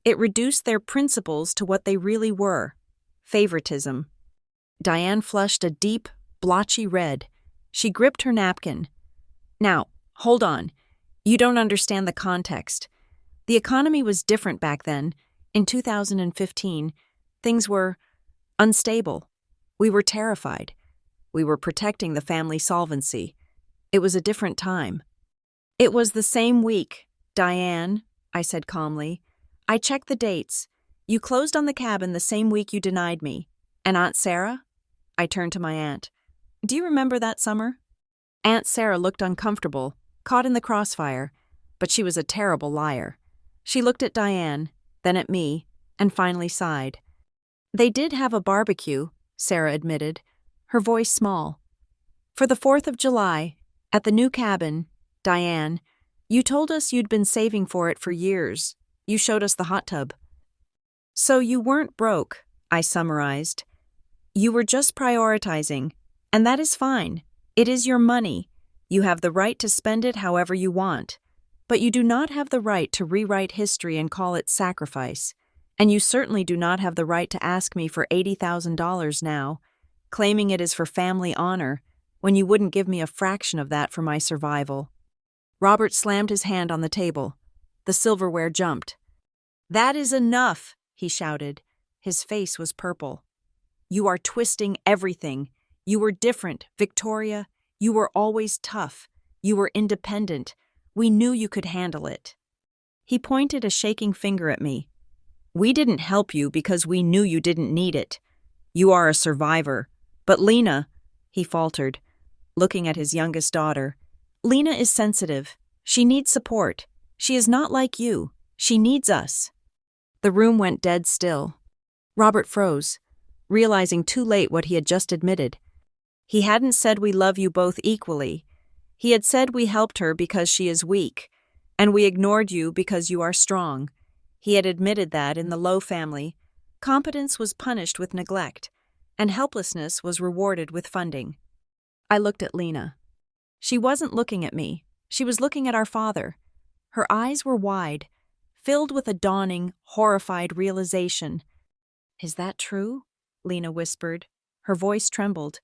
It reduced their principles to what they really were: favoritism. Diane flushed a deep, blotchy red. She gripped her napkin. "Now, hold on. You don't understand the context. The economy was different back then. In 2015, things were unstable. We were terrified. We were protecting the family solvency. It was a different time." "It was the same week, Diane," I said calmly. "I checked the dates. You closed on the cabin the same week you denied me. And Aunt Sarah?" I turned to my aunt. "Do you remember that summer?" Aunt Sarah looked uncomfortable, caught in the crossfire, but she was a terrible liar. She looked at Diane, then at me, and finally sighed. "They did have a barbecue," Sarah admitted, her voice small. "For the 4th of July, at the new cabin, Diane, you told us you'd been saving for it for years. You showed us the hot tub." "So you weren't broke," I summarized. "You were just prioritizing, and that is fine. It is your money. You have the right to spend it however you want. But you do not have the right to rewrite history and call it sacrifice. And you certainly do not have the right to ask me for $80,000 now, claiming it is for family honor, when you wouldn't give me a fraction of that for my survival." Robert slammed his hand on the table. The silverware jumped. "That is enough," he shouted. His face was purple. "You are twisting everything. You were different, Victoria. You were always tough. You were independent. We knew you could handle it." He pointed a shaking finger at me. "We didn't help you because we knew you didn't need it. You are a survivor. But Lena, he faltered, looking at his youngest daughter. Lena is sensitive. She needs support. She is not like you. She needs us. The room went dead still. Robert froze, realizing too late what he had just admitted. He hadn't said we love you both equally. He had said we helped her because she is weak, and we ignored you because you are strong. He had admitted that in the Lowe family, competence was punished with neglect, and helplessness was rewarded with funding. I looked at Lena. She wasn't looking at me. She was looking at our father. Her eyes were wide, filled with a dawning, horrified realization. Is that true? Lena whispered. Her voice trembled.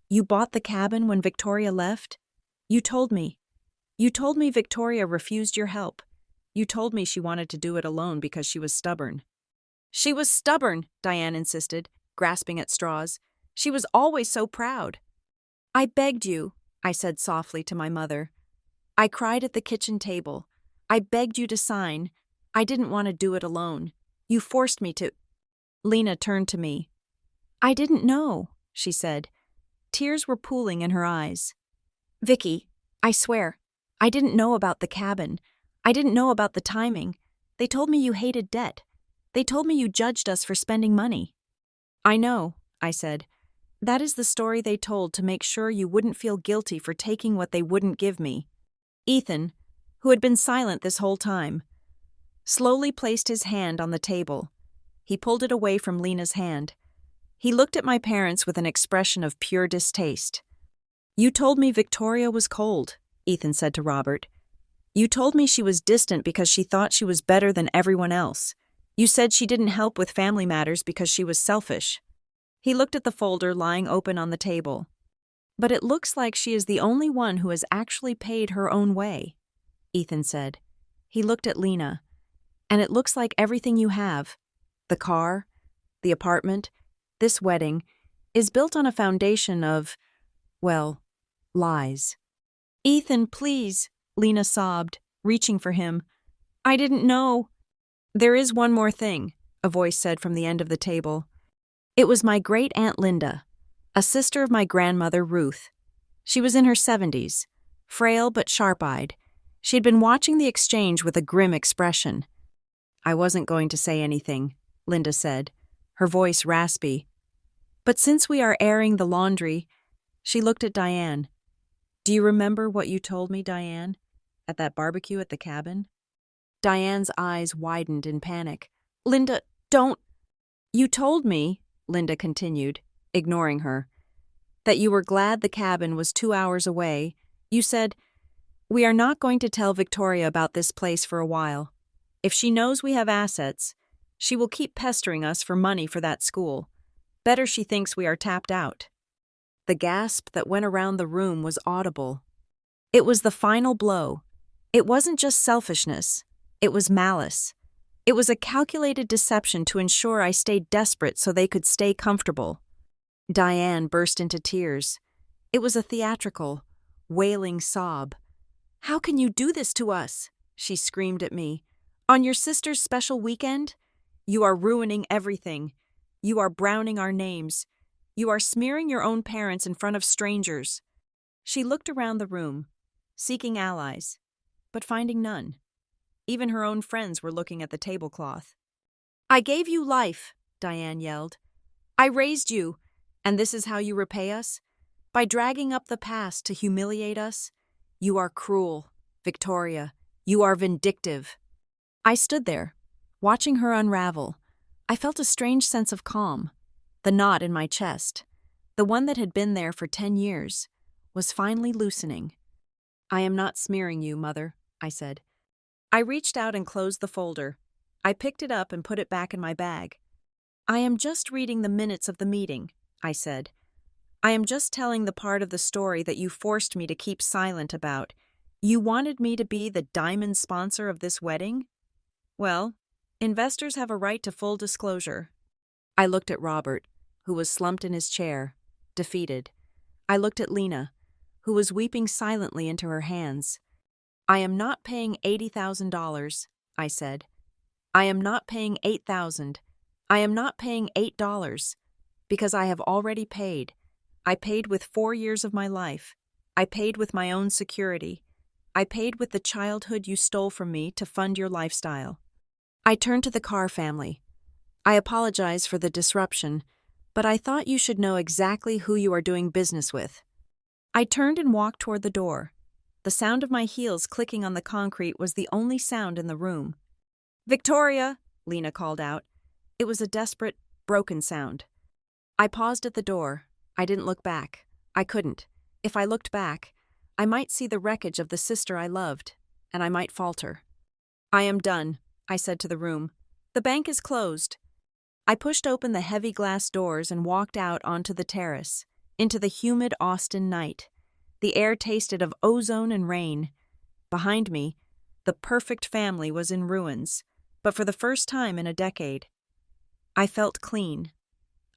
You bought the cabin when Victoria left? You told me. You told me Victoria refused your help. You told me she wanted to do it alone because she was stubborn. She was stubborn, Diane insisted, grasping at straws. She was always so proud. I begged you, I said softly to my mother. I cried at the kitchen table. I begged you to sign. I didn't want to do it alone. You forced me to. Lena turned to me. I didn't know, she said. Tears were pooling in her eyes. Vicky, I swear, I didn't know about the cabin. I didn't know about the timing. They told me you hated debt. They told me you judged us for spending money. I know, I said. That is the story they told to make sure you wouldn't feel guilty for taking what they wouldn't give me. Ethan, who had been silent this whole time, slowly placed his hand on the table. He pulled it away from Lena's hand. He looked at my parents with an expression of pure distaste. You told me Victoria was cold, Ethan said to Robert. You told me she was distant because she thought she was better than everyone else. You said she didn't help with family matters because she was selfish. He looked at the folder lying open on the table. But it looks like she is the only one who has actually paid her own way, Ethan said. He looked at Lena. And it looks like everything you have, the car, the apartment, this wedding, is built on a foundation of, well, lies. Ethan, please, Lena sobbed, reaching for him. I didn't know. There is one more thing, a voice said from the end of the table. It was my great-aunt Linda, a sister of my grandmother Ruth. She was in her 70s, frail but sharp-eyed. She had been watching the exchange with a grim expression. I wasn't going to say anything, Linda said, her voice raspy. But since we are airing the laundry, she looked at Diane. Do you remember what you told me, Diane, at that barbecue at the cabin? Diane's eyes widened in panic. Linda, don't. You told me, Linda continued, ignoring her, that you were glad the cabin was 2 hours away. You said, we are not going to tell Victoria about this place for a while. If she knows we have assets, she will keep pestering us for money for that school. Better she thinks we are tapped out. The gasp that went around the room was audible. It was the final blow. It wasn't just selfishness. It was malice. It was a calculated deception to ensure I stayed desperate so they could stay comfortable. Diane burst into tears. It was a theatrical, wailing sob. How can you do this to us? She screamed at me. On your sister's special weekend? You are ruining everything. You are browning our names. You are smearing your own parents in front of strangers. She looked around the room, seeking allies, but finding none. Even her own friends were looking at the tablecloth. I gave you life, Diane yelled. I raised you, and this is how you repay us? By dragging up the past to humiliate us? You are cruel, Victoria. You are vindictive. I stood there, watching her unravel. I felt a strange sense of calm. The knot in my chest, the one that had been there for 10 years, was finally loosening. I am not smearing you, Mother, I said. I reached out and closed the folder. I picked it up and put it back in my bag. I am just reading the minutes of the meeting, I said. I am just telling the part of the story that you forced me to keep silent about. You wanted me to be the diamond sponsor of this wedding? Well, investors have a right to full disclosure. I looked at Robert, who was slumped in his chair, defeated. I looked at Lena, who was weeping silently into her hands. I am not paying $80,000, I said. I am not paying $8,000. I am not paying $8, Because I have already paid. I paid with 4 years of my life. I paid with my own security. I paid with the childhood you stole from me to fund your lifestyle. I turned to the Carr family. I apologize for the disruption, but I thought you should know exactly who you are doing business with. I turned and walked toward the door. The sound of my heels clicking on the concrete was the only sound in the room. "Victoria!" Lena called out. It was a desperate, broken sound. I paused at the door. I didn't look back. I couldn't. If I looked back, I might see the wreckage of the sister I loved, and I might falter. "I am done," I said to the room. "The bank is closed." I pushed open the heavy glass doors and walked out onto the terrace, into the humid Austin night. The air tasted of ozone and rain. Behind me, the perfect family was in ruins, but for the first time in a decade. I felt clean.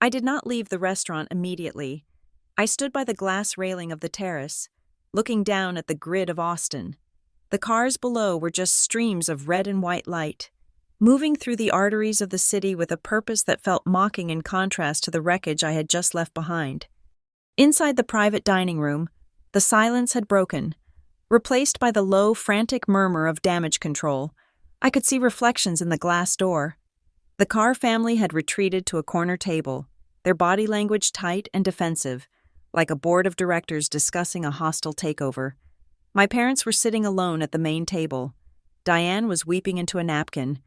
I did not leave the restaurant immediately. I stood by the glass railing of the terrace, looking down at the grid of Austin. The cars below were just streams of red and white light, moving through the arteries of the city with a purpose that felt mocking in contrast to the wreckage I had just left behind. Inside the private dining room, the silence had broken, replaced by the low, frantic murmur of damage control. I could see reflections in the glass door. The Carr family had retreated to a corner table, their body language tight and defensive, like a board of directors discussing a hostile takeover. My parents were sitting alone at the main table. Diane was weeping into a napkin,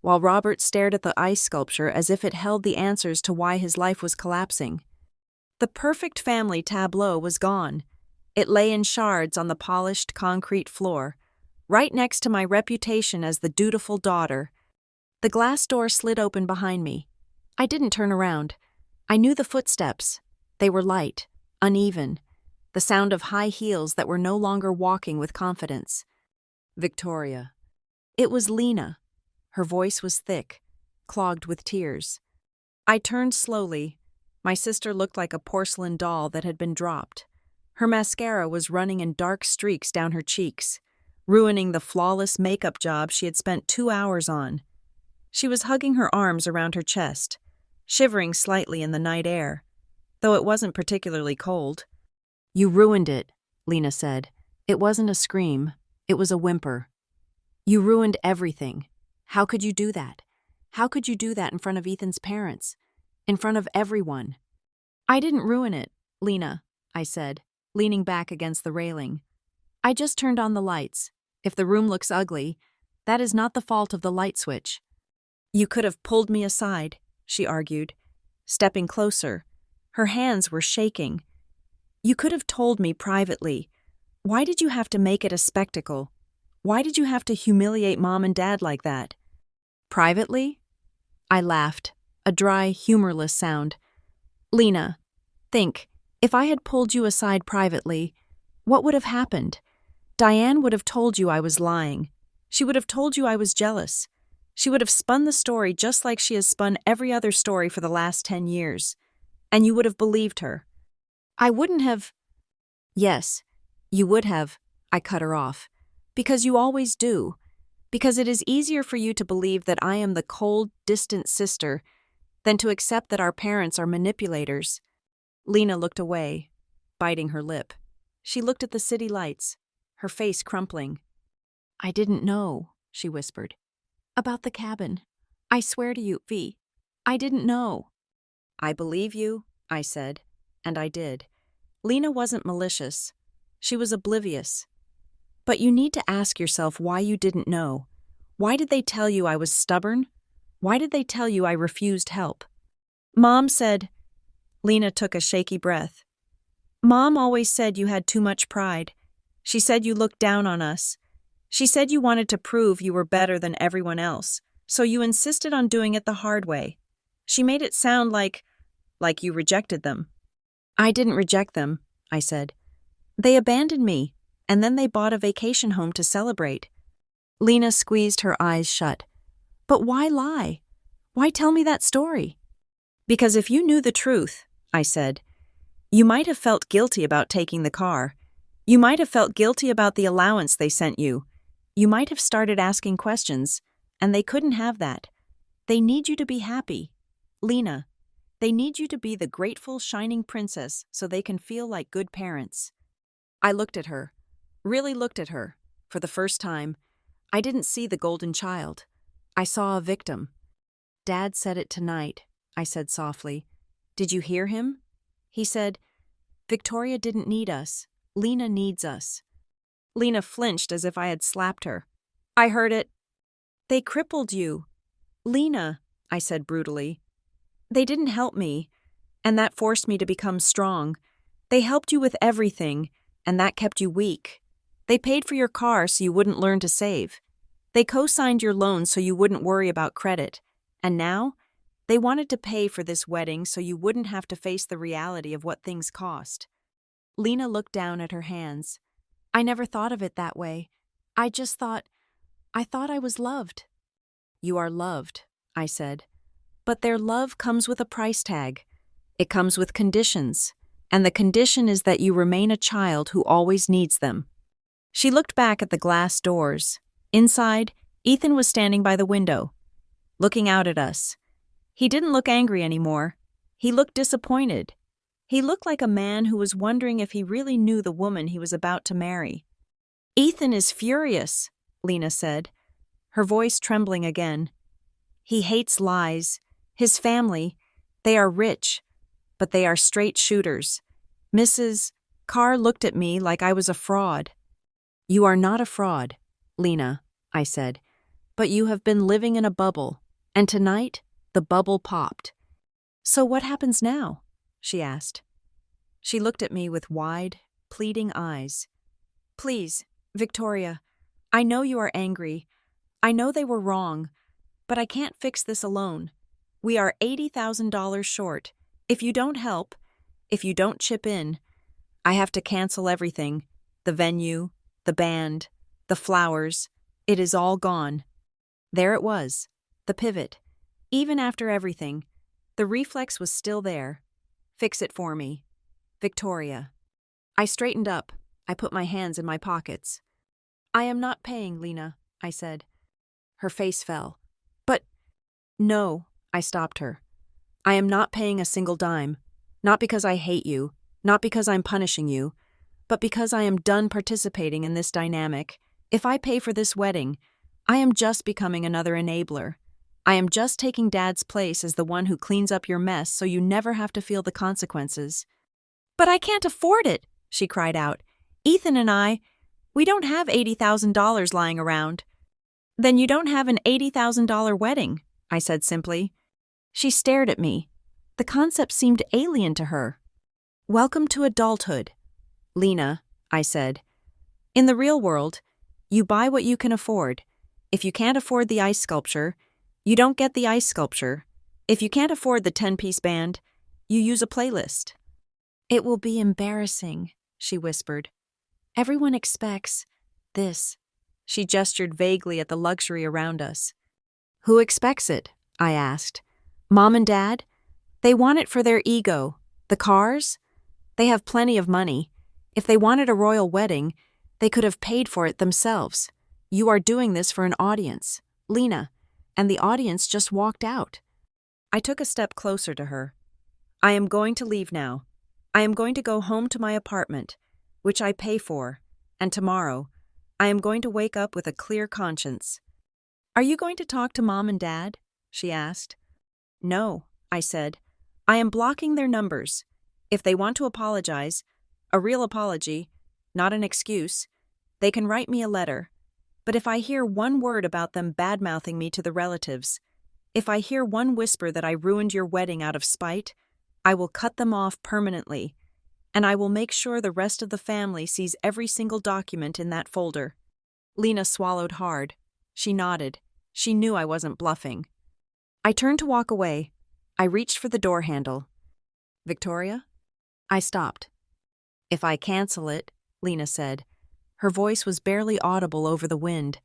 while Robert stared at the ice sculpture as if it held the answers to why his life was collapsing. The perfect family tableau was gone. It lay in shards on the polished concrete floor, right next to my reputation as the dutiful daughter. The glass door slid open behind me. I didn't turn around. I knew the footsteps. They were light, uneven, the sound of high heels that were no longer walking with confidence. "Victoria." It was Lena. Her voice was thick, clogged with tears. I turned slowly. My sister looked like a porcelain doll that had been dropped. Her mascara was running in dark streaks down her cheeks, ruining the flawless makeup job she had spent 2 hours on. She was hugging her arms around her chest, shivering slightly in the night air, though it wasn't particularly cold. "You ruined it," Lena said. It wasn't a scream, it was a whimper. "You ruined everything. How could you do that? How could you do that in front of Ethan's parents? In front of everyone?" "I didn't ruin it, Lena," I said, leaning back against the railing. "I just turned on the lights. If the room looks ugly, that is not the fault of the light switch." "You could have pulled me aside," she argued, stepping closer. Her hands were shaking. "You could have told me privately. Why did you have to make it a spectacle? Why did you have to humiliate Mom and Dad like that?" "Privately?" I laughed, a dry, humorless sound. "Lena, think, if I had pulled you aside privately, what would have happened? Diane would have told you I was lying. She would have told you I was jealous. She would have spun the story just like she has spun every other story for the last 10 years. And you would have believed her. I wouldn't have—" "Yes, you would have," I cut her off. "Because you always do. Because it is easier for you to believe that I am the cold, distant sister than to accept that our parents are manipulators." Lena looked away, biting her lip. She looked at the city lights, her face crumpling. "I didn't know," she whispered. "About the cabin. I swear to you, V, I didn't know." "I believe you," I said, and I did. Lena wasn't malicious. She was oblivious. But you need to ask yourself why you didn't know. Why did they tell you I was stubborn? Why did they tell you I refused help? "Mom said—" Lena took a shaky breath. "Mom always said you had too much pride. She said you looked down on us. She said you wanted to prove you were better than everyone else, so you insisted on doing it the hard way. She made it sound like you rejected them." "I didn't reject them," I said. "They abandoned me, and then they bought a vacation home to celebrate." Lena squeezed her eyes shut. "But why lie? Why tell me that story?" "Because if you knew the truth," I said, "you might have felt guilty about taking the car. You might have felt guilty about the allowance they sent you. You might have started asking questions, and they couldn't have that. They need you to be happy. Lena, They need you to be the grateful, shining princess so they can feel like good parents. I looked at her, really looked at her. For the first time, I didn't see the golden child. I saw a victim. Dad said it tonight, I said softly. Did you hear him? He said, Victoria didn't need us. Lena needs us. Lena flinched as if I had slapped her. I heard it. They crippled you. Lena, I said brutally. They didn't help me, and that forced me to become strong. They helped you with everything, and that kept you weak. They paid for your car so you wouldn't learn to save. They co-signed your loan so you wouldn't worry about credit. And now, they wanted to pay for this wedding so you wouldn't have to face the reality of what things cost. Lena looked down at her hands. I never thought of it that way. I thought I was loved. You are loved, I said. But their love comes with a price tag. It comes with conditions, and the condition is that you remain a child who always needs them. She looked back at the glass doors. Inside, Ethan was standing by the window, looking out at us. He didn't look angry anymore. He looked disappointed. He looked like a man who was wondering if he really knew the woman he was about to marry. Ethan is furious, Lena said, her voice trembling again. He hates lies. His family, they are rich, but they are straight shooters. Mrs. Carr looked at me like I was a fraud. You are not a fraud, Lena, I said, but you have been living in a bubble, and tonight, the bubble popped. So what happens now? She asked. She looked at me with wide, pleading eyes. Please, Victoria, I know you are angry. I know they were wrong, but I can't fix this alone. We are $80,000 short. If you don't help, if you don't chip in, I have to cancel everything. The venue, the band, the flowers. It is all gone. There it was, the pivot. Even after everything, the reflex was still there. Fix it for me. Victoria. I straightened up. I put my hands in my pockets. I am not paying, Lena, I said. Her face fell. But, no, I stopped her. I am not paying a single dime. Not because I hate you, not because I'm punishing you, but because I am done participating in this dynamic. If I pay for this wedding, I am just becoming another enabler. I am just taking Dad's place as the one who cleans up your mess so you never have to feel the consequences. But I can't afford it, she cried out. Ethan and we don't have $80,000 lying around. Then you don't have an $80,000 wedding, I said simply. She stared at me. The concept seemed alien to her. Welcome to adulthood, Lena, I said. In the real world, you buy what you can afford. If you can't afford the ice sculpture, you don't get the ice sculpture. If you can't afford the 10-piece band, you use a playlist. It will be embarrassing, she whispered. Everyone expects this. She gestured vaguely at the luxury around us. Who expects it? I asked. Mom and Dad? They want it for their ego. The cars? They have plenty of money. If they wanted a royal wedding, they could have paid for it themselves. You are doing this for an audience, Lena, and the audience just walked out. I took a step closer to her. I am going to leave now. I am going to go home to my apartment, which I pay for, and tomorrow, I am going to wake up with a clear conscience. Are you going to talk to Mom and Dad? She asked. No, I said. I am blocking their numbers. If they want to apologize, a real apology, not an excuse, they can write me a letter. But if I hear one word about them bad-mouthing me to the relatives, if I hear one whisper that I ruined your wedding out of spite, I will cut them off permanently, and I will make sure the rest of the family sees every single document in that folder. Lena swallowed hard. She nodded. She knew I wasn't bluffing. I turned to walk away. I reached for the door handle. Victoria? I stopped. If I cancel it, Lena said. Her voice was barely audible over the wind.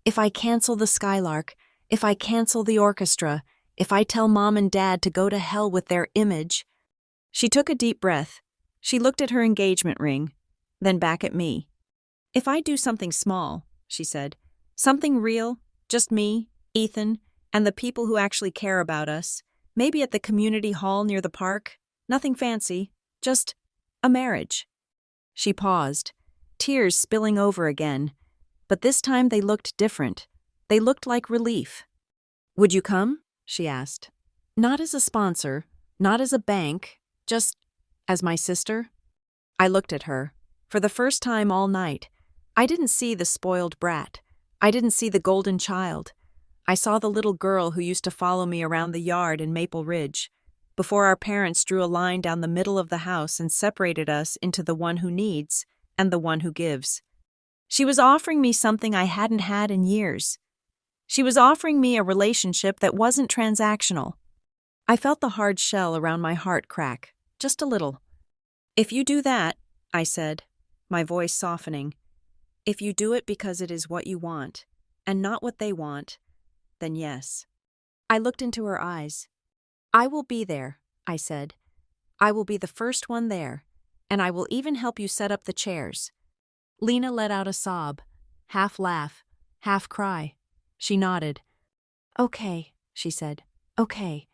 If I cancel the Skylark, if I cancel the orchestra, if I tell Mom and Dad to go to hell with their image. She took a deep breath. She looked at her engagement ring, then back at me. If I do something small, she said, something real, just me, Ethan, and the people who actually care about us, Maybe at the community hall near the park. Nothing fancy, just a marriage. She paused, tears spilling over again, but this time they looked different. They looked like relief. "Would you come?" she asked. "Not as a sponsor, not as a bank, just as my sister." I looked at her. For the first time all night, I didn't see the spoiled brat. I didn't see the golden child. I saw the little girl who used to follow me around the yard in Maple Ridge, before our parents drew a line down the middle of the house and separated us into the one who needs and the one who gives. She was offering me something I hadn't had in years. She was offering me a relationship that wasn't transactional. I felt the hard shell around my heart crack, just a little. "If you do that," I said, my voice softening, "if you do it because it is what you want, and not what they want, then yes." I looked into her eyes. "I will be there," I said. "I will be the first one there, and I will even help you set up the chairs." Lena let out a sob, half laugh, half cry. She nodded. "Okay," she said. "Okay."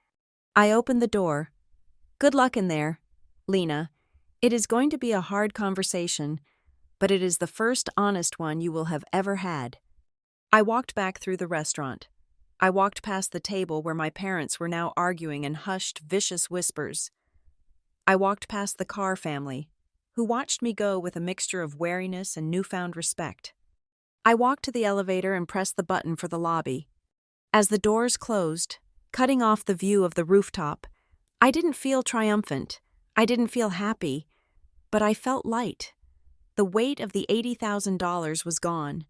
I opened the door. "Good luck in there, Lena. It is going to be a hard conversation, but it is the first honest one you will have ever had." I walked back through the restaurant. I walked past the table where my parents were now arguing in hushed, vicious whispers. I walked past the Carr family, who watched me go with a mixture of wariness and newfound respect. I walked to the elevator and pressed the button for the lobby. As the doors closed, cutting off the view of the rooftop, I didn't feel triumphant. I didn't feel happy, but I felt light. The weight of the $80,000 was gone.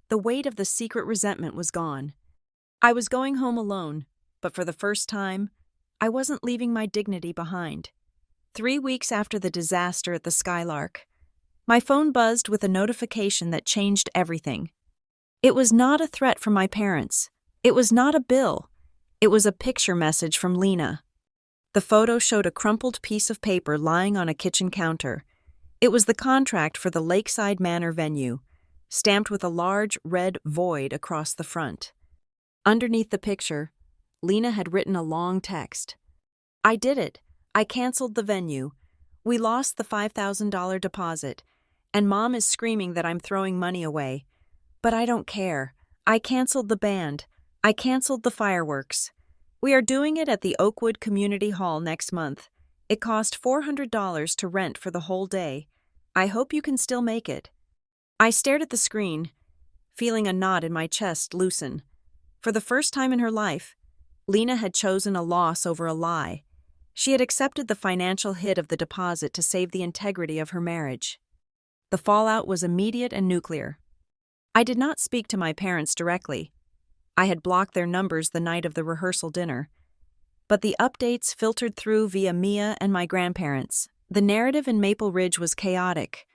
The weight of the secret resentment was gone. I was going home alone, but for the first time, I wasn't leaving my dignity behind. 3 weeks after the disaster at the Skylark, my phone buzzed with a notification that changed everything. It was not a threat from my parents. It was not a bill. It was a picture message from Lena. The photo showed a crumpled piece of paper lying on a kitchen counter. It was the contract for the Lakeside Manor venue, stamped with a large red void across the front. Underneath the picture, Lena had written a long text. "I did it. I canceled the venue. We lost the $5,000 deposit, and Mom is screaming that I'm throwing money away. But I don't care. I canceled the band. I canceled the fireworks. We are doing it at the Oakwood Community Hall next month. It cost $400 to rent for the whole day. I hope you can still make it." I stared at the screen, feeling a knot in my chest loosen. For the first time in her life, Lena had chosen a loss over a lie. She had accepted the financial hit of the deposit to save the integrity of her marriage. The fallout was immediate and nuclear. I did not speak to my parents directly. I had blocked their numbers the night of the rehearsal dinner. But the updates filtered through via Mia and my grandparents. The narrative in Maple Ridge was chaotic.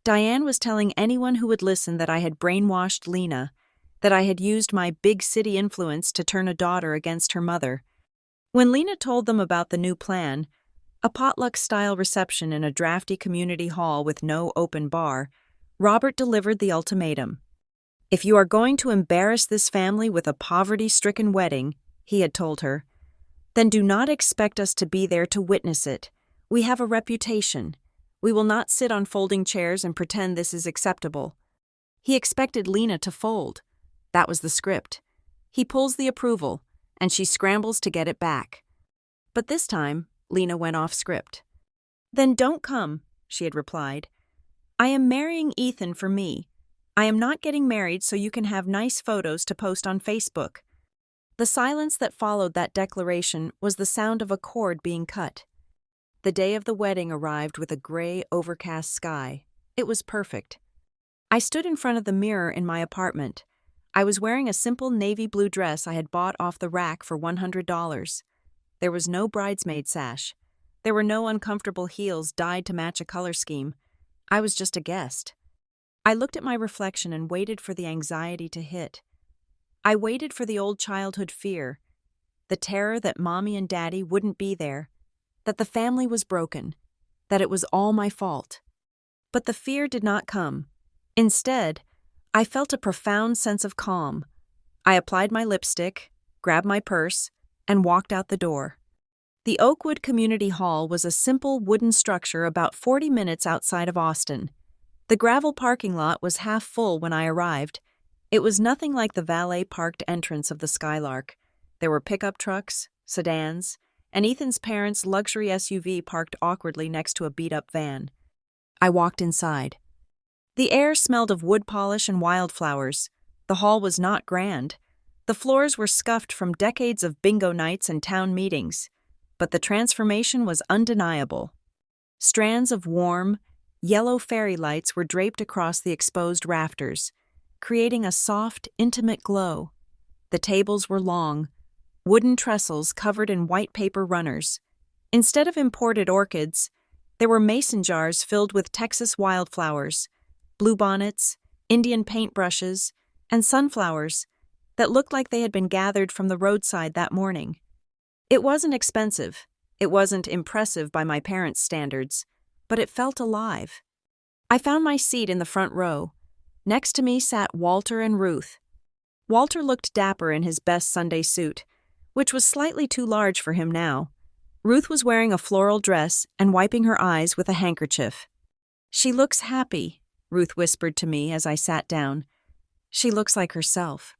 Diane was telling anyone who would listen that I had brainwashed Lena, that I had used my big city influence to turn a daughter against her mother. When Lena told them about the new plan, a potluck-style reception in a drafty community hall with no open bar, Robert delivered the ultimatum. "If you are going to embarrass this family with a poverty-stricken wedding," he had told her, "then do not expect us to be there to witness it. We have a reputation. We will not sit on folding chairs and pretend this is acceptable." He expected Lena to fold. That was the script. He pulls the approval, and she scrambles to get it back. But this time, Lena went off script. "Then don't come," she had replied. "I am marrying Ethan for me. I am not getting married so you can have nice photos to post on Facebook." The silence that followed that declaration was the sound of a cord being cut. The day of the wedding arrived with a gray, overcast sky. It was perfect. I stood in front of the mirror in my apartment. I was wearing a simple navy blue dress I had bought off the rack for $100. There was no bridesmaid sash. There were no uncomfortable heels dyed to match a color scheme. I was just a guest. I looked at my reflection and waited for the anxiety to hit. I waited for the old childhood fear, the terror that Mommy and Daddy wouldn't be there, that the family was broken, that it was all my fault. But the fear did not come. Instead, I felt a profound sense of calm. I applied my lipstick, grabbed my purse, and walked out the door. The Oakwood Community Hall was a simple wooden structure about 40 minutes outside of Austin. The gravel parking lot was half full when I arrived. It was nothing like the valet-parked entrance of the Skylark. There were pickup trucks, sedans, and Ethan's parents' luxury SUV parked awkwardly next to a beat-up van. I walked inside. The air smelled of wood polish and wildflowers. The hall was not grand. The floors were scuffed from decades of bingo nights and town meetings. But the transformation was undeniable. Strands of warm, yellow fairy lights were draped across the exposed rafters, creating a soft, intimate glow. The tables were long, wooden trestles covered in white paper runners. Instead of imported orchids, there were mason jars filled with Texas wildflowers, bluebonnets, Indian paintbrushes, and sunflowers that looked like they had been gathered from the roadside that morning. It wasn't expensive, it wasn't impressive by my parents' standards, but it felt alive. I found my seat in the front row. Next to me sat Walter and Ruth. Walter looked dapper in his best Sunday suit, which was slightly too large for him now. Ruth was wearing a floral dress and wiping her eyes with a handkerchief. "She looks happy," Ruth whispered to me as I sat down. "She looks like herself."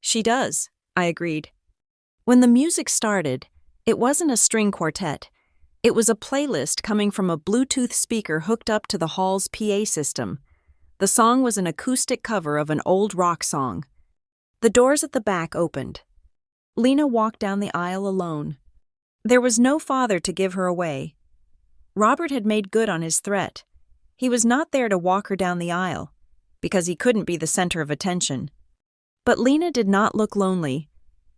"She does," I agreed. When the music started, it wasn't a string quartet. It was a playlist coming from a Bluetooth speaker hooked up to the hall's PA system. The song was an acoustic cover of an old rock song. The doors at the back opened. Lena walked down the aisle alone. There was no father to give her away. Robert had made good on his threat. He was not there to walk her down the aisle, because he couldn't be the center of attention. But Lena did not look lonely.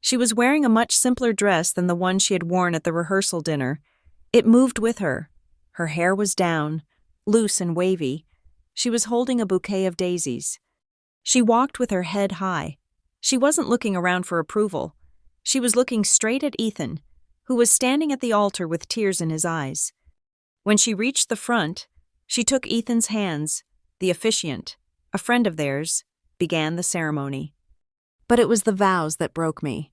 She was wearing a much simpler dress than the one she had worn at the rehearsal dinner. It moved with her. Her hair was down, loose and wavy. She was holding a bouquet of daisies. She walked with her head high. She wasn't looking around for approval. She was looking straight at Ethan, who was standing at the altar with tears in his eyes. When she reached the front, she took Ethan's hands. The officiant, a friend of theirs, began the ceremony. But it was the vows that broke me.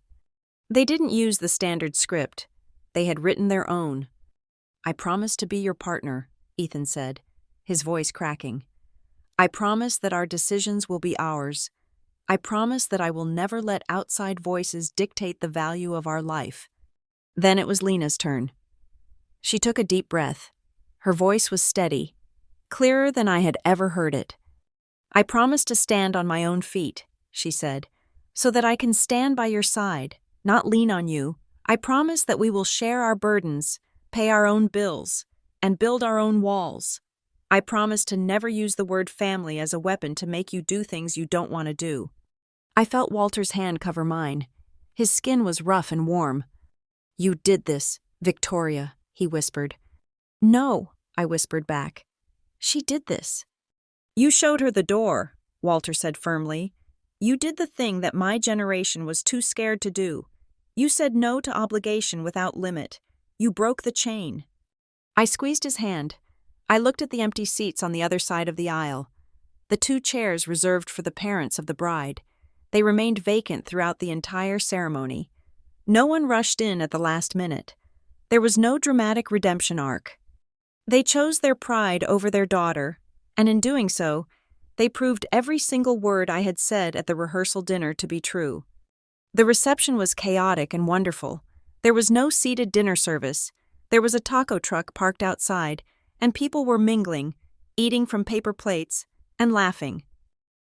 They didn't use the standard script. They had written their own. "I promise to be your partner," Ethan said, his voice cracking. "I promise that our decisions will be ours. I promise that I will never let outside voices dictate the value of our life." Then it was Lena's turn. She took a deep breath. Her voice was steady, clearer than I had ever heard it. "I promise to stand on my own feet," she said, "so that I can stand by your side, not lean on you. I promise that we will share our burdens, pay our own bills, and build our own walls. I promise to never use the word family as a weapon to make you do things you don't want to do." I felt Walter's hand cover mine. His skin was rough and warm. "You did this, Victoria," he whispered. "No," I whispered back. "She did this." "You showed her the door," Walter said firmly. "You did the thing that my generation was too scared to do. You said no to obligation without limit. You broke the chain." I squeezed his hand. I looked at the empty seats on the other side of the aisle. The 2 chairs reserved for the parents of the bride. They remained vacant throughout the entire ceremony. No one rushed in at the last minute. There was no dramatic redemption arc. They chose their pride over their daughter, and in doing so, they proved every single word I had said at the rehearsal dinner to be true. The reception was chaotic and wonderful. There was no seated dinner service. There was a taco truck parked outside, and people were mingling, eating from paper plates, and laughing.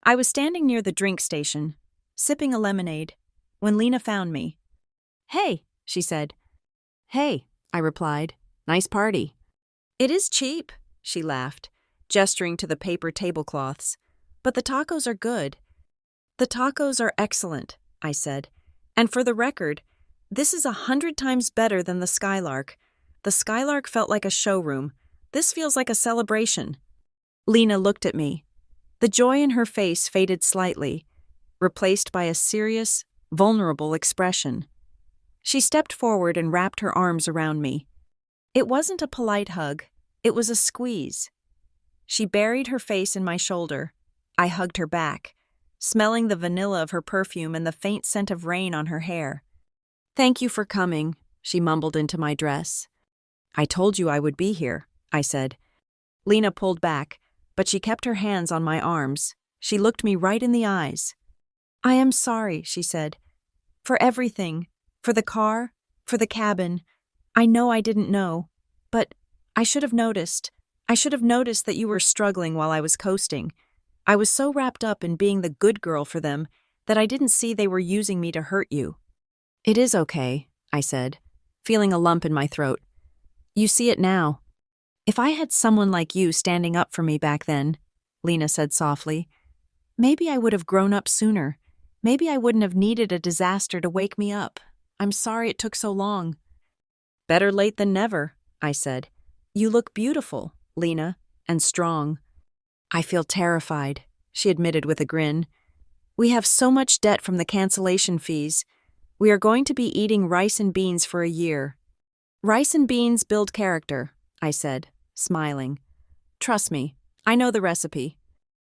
I was standing near the drink station, sipping a lemonade, when Lena found me. "Hey," she said. "Hey," I replied. "Nice party." "It is cheap," she laughed, gesturing to the paper tablecloths. "But the tacos are good." "The tacos are excellent," I said. "And for the record, this is 100 times better than the Skylark. The Skylark felt like a showroom. This feels like a celebration." Lena looked at me. The joy in her face faded slightly, replaced by a serious, vulnerable expression. She stepped forward and wrapped her arms around me. It wasn't a polite hug. It was a squeeze. She buried her face in my shoulder. I hugged her back, smelling the vanilla of her perfume and the faint scent of rain on her hair. "Thank you for coming," she mumbled into my dress. I told you I would be here, I said. Lena pulled back, but she kept her hands on my arms. She looked me right in the eyes. I am sorry, she said. For everything. For the car. For the cabin. I know I didn't know. But I should have noticed. I should have noticed that you were struggling while I was coasting. I was so wrapped up in being the good girl for them that I didn't see they were using me to hurt you. It is okay, I said, feeling a lump in my throat. You see it now. If I had someone like you standing up for me back then, Lena said softly, maybe I would have grown up sooner. Maybe I wouldn't have needed a disaster to wake me up. I'm sorry it took so long. Better late than never, I said. You look beautiful, Lena, and strong. I feel terrified, she admitted with a grin. We have so much debt from the cancellation fees. We are going to be eating rice and beans for a year. Rice and beans build character, I said, smiling. Trust me, I know the recipe.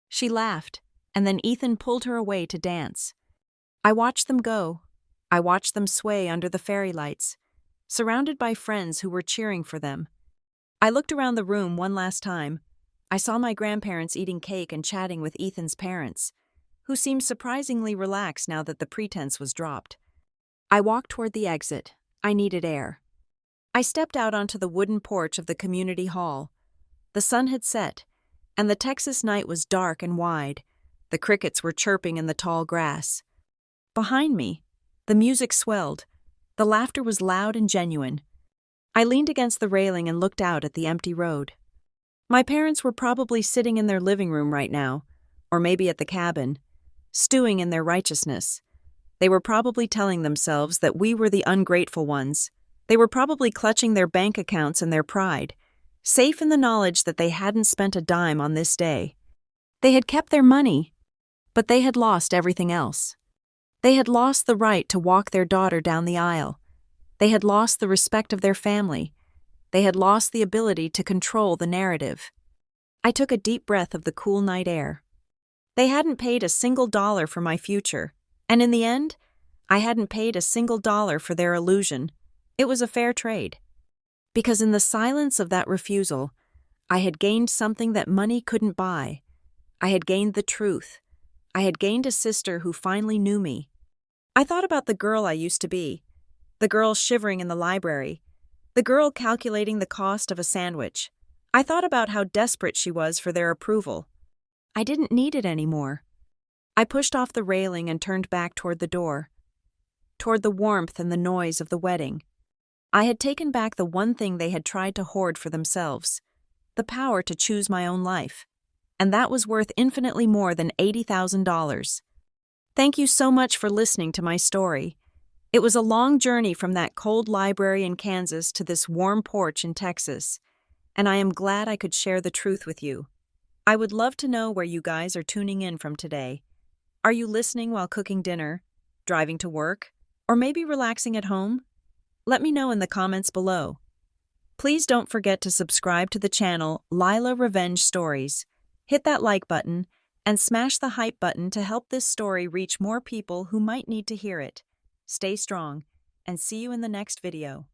She laughed, and then Ethan pulled her away to dance. I watched them go. I watched them sway under the fairy lights, surrounded by friends who were cheering for them. I looked around the room one last time. I saw my grandparents eating cake and chatting with Ethan's parents, who seemed surprisingly relaxed now that the pretense was dropped. I walked toward the exit. I needed air. I stepped out onto the wooden porch of the community hall. The sun had set, and the Texas night was dark and wide. The crickets were chirping in the tall grass. Behind me, the music swelled. The laughter was loud and genuine. I leaned against the railing and looked out at the empty road. My parents were probably sitting in their living room right now, or maybe at the cabin, stewing in their righteousness. They were probably telling themselves that we were the ungrateful ones. They were probably clutching their bank accounts and their pride, safe in the knowledge that they hadn't spent a dime on this day. They had kept their money, but they had lost everything else. They had lost the right to walk their daughter down the aisle. They had lost the respect of their family. They had lost the ability to control the narrative. I took a deep breath of the cool night air. They hadn't paid a single dollar for my future, and in the end, I hadn't paid a single dollar for their illusion. It was a fair trade. Because in the silence of that refusal, I had gained something that money couldn't buy. I had gained the truth. I had gained a sister who finally knew me. I thought about the girl I used to be, the girl shivering in the library, the girl calculating the cost of a sandwich. I thought about how desperate she was for their approval. I didn't need it anymore. I pushed off the railing and turned back toward the door, toward the warmth and the noise of the wedding. I had taken back the one thing they had tried to hoard for themselves, the power to choose my own life, and that was worth infinitely more than $80,000. Thank you so much for listening to my story. It was a long journey from that cold library in Kansas to this warm porch in Texas, and I am glad I could share the truth with you. I would love to know where you guys are tuning in from today. Are you listening while cooking dinner, driving to work, or maybe relaxing at home? Let me know in the comments below. Please don't forget to subscribe to the channel Lila Revenge Stories. Hit that like button and smash the hype button to help this story reach more people who might need to hear it. Stay strong, and see you in the next video.